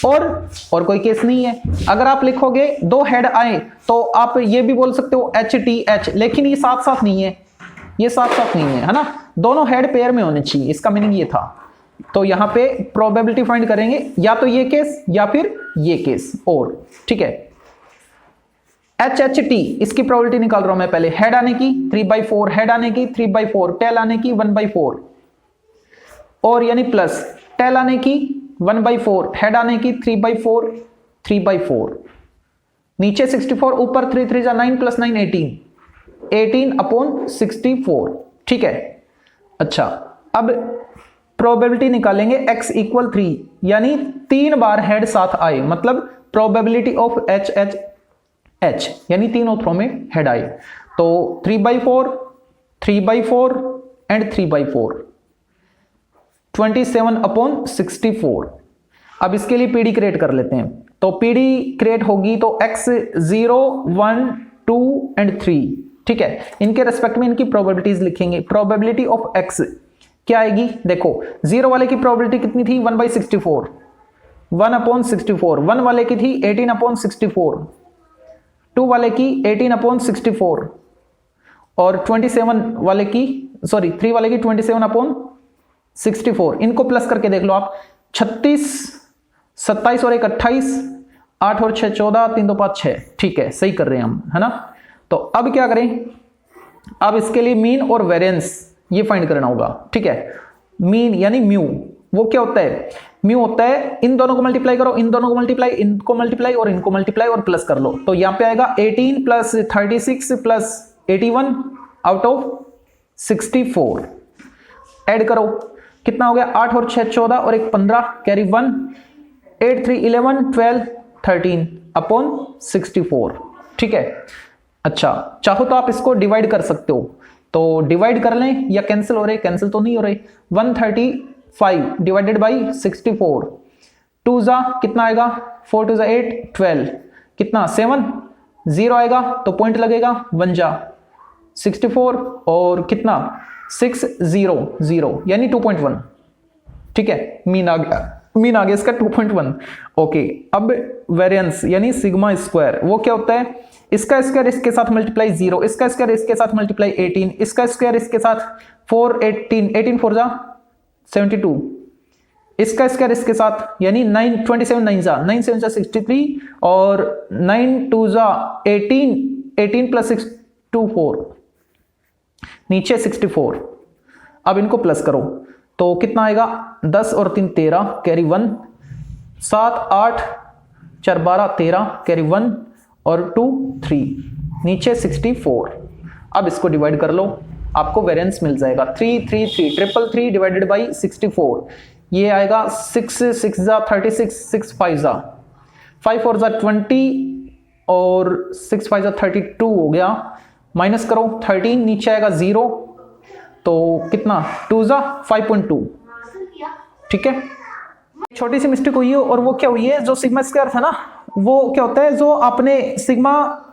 और कोई केस नहीं है। अगर आप लिखोगे 2 हेड आए तो आप ये भी बोल सकते हो HTH, लेकिन ये साथ साथ नहीं है, ये साथ साथ नहीं है, है ना, दोनों हेड पेयर में होने चाहिए, इसका मीनिंग ये था। तो यहां पे प्रोबेबिलिटी फाइंड करेंगे, या तो ये केस या फिर ये केस, और ठीक है। HHT इसकी प्रोबेबिलिटी निकाल रहा हूं मैं पहले, हेड आने की 3/4, हेड आने की 3/4, टेल आने की 1/4, और यानी प्लस टेल आने की 1/4, हेड आने की 3/4, 3/4, नीचे 64, ऊपर 3 3 9 + 9 18, 18/64। ठीक है, अच्छा अब प्रोबेबिलिटी निकालेंगे x = 3, यानी 3 बार हेड साथ आए, मतलब प्रोबेबिलिटी ऑफ HH यानी तीनों थ्रो में हेड आए। तो 3/4, 3/4 एंड 3/4, 27/64। अब इसके लिए पीडी क्रिएट कर लेते हैं। तो पीडी क्रिएट होगी तो x 0 1 2 एंड 3, ठीक है, इनके रेस्पेक्ट में इनकी प्रोबेबिलिटीज लिखेंगे। प्रोबेबिलिटी ऑफ x क्या आएगी, देखो 0 वाले की प्रोबेबिलिटी कितनी थी 1/64, 1/64, 1 वाले की थी 18/64, 2 वाले की 18/64, और 27 वाले की 3 वाले की 27/64। इनको प्लस करके देख लो आप, 36, 27 और 1 28, 8 और 6 14, 3 2 5 6। ठीक है, सही कर रहे हैं हम, है ना। तो अब क्या करें, अब इसके लिए मीन और वेरिएंस ये फाइंड करना होगा। ठीक है, मीन यानी म्यू, वो क्या होता है, म्यू होता है इन दोनों को मल्टीप्लाई करो, इन दोनों को मल्टीप्लाई, इनको मल्टीप्लाई और इनको मल्टीप्लाई और प्लस कर लो। तो यहां पे आएगा 18 + 36 + 81 आउट ऑफ 64। ऐड करो, कितना हो गया, 8 और 6 14 और 1 15, कैरी 1, 8 3 11 12 13/64। ठीक है, अच्छा चाहो तो आप इसको डिवाइड कर सकते हो, तो डिवाइड कर लें, या कैंसिल हो रहे, कैंसिल तो नहीं हो रहे। 135 डिवाइडेड बाई 64, 2 जा कितना आएगा, 4 2 8 12, कितना 7, 0 आएगा तो पॉइंट लगेगा, 1 जा 64 और कितना 6 0 0 यानी 2.1। ठीक है, मीन आ गया इसका 2.1। ओके, अब वेरिएंस यानी सिग्मा स्क्वायर, वो क्या होता है, इसका स्क्वायर इसके साथ मल्टीप्लाई 0, इसका स्क्वायर इसके साथ मल्टीप्लाई 18, इसका स्क्वायर इसके साथ 4 18, 18 4 जा 72, इसका स्क्वायर इसके साथ यानी 9 27 9 जा 9 7 जा 63, और 9 2 जा 18, 18 + 6 24, नीचे 64। अब इनको प्लस करो तो कितना आएगा, 10 और 3 13, कैरी 1, 7 8 4 12 13, कैरी 1 और 2 3, नीचे 64। अब इसको डिवाइड कर लो, आपको वेरिएंस मिल जाएगा 3 3 3, 333 डिवाइडेड बाई 64, ये आएगा 6 6 जा 36, 6 5 जा 5 4 जा 20 और 6 5 जा 32 हो गया। माइनस करो 13, नीचे आएगा 0, तो कितना 2 जा 5.2। ठीक है, छोटी सी मिस्टेक हुई है, और वो क्या हुई है, जो सिग्मा स्क्वायर था ना, वो क्या होता है, जो आपने सिग्मा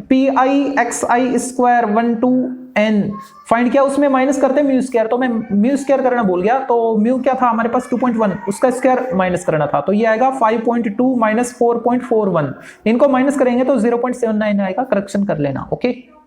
PIXI² 1 2 n फाइंड किया, उसमें माइनस करते हैं म्यू स्क्वायर, तो मैं म्यू स्क्वायर करना भूल गया। तो म्यू क्या था हमारे पास 2.1, उसका स्क्वायर माइनस करना था, तो ये आएगा 5.2 - 4.41। इनको माइनस करेंगे तो 0.79 आएगा, करेक्शन कर लेना। ओके।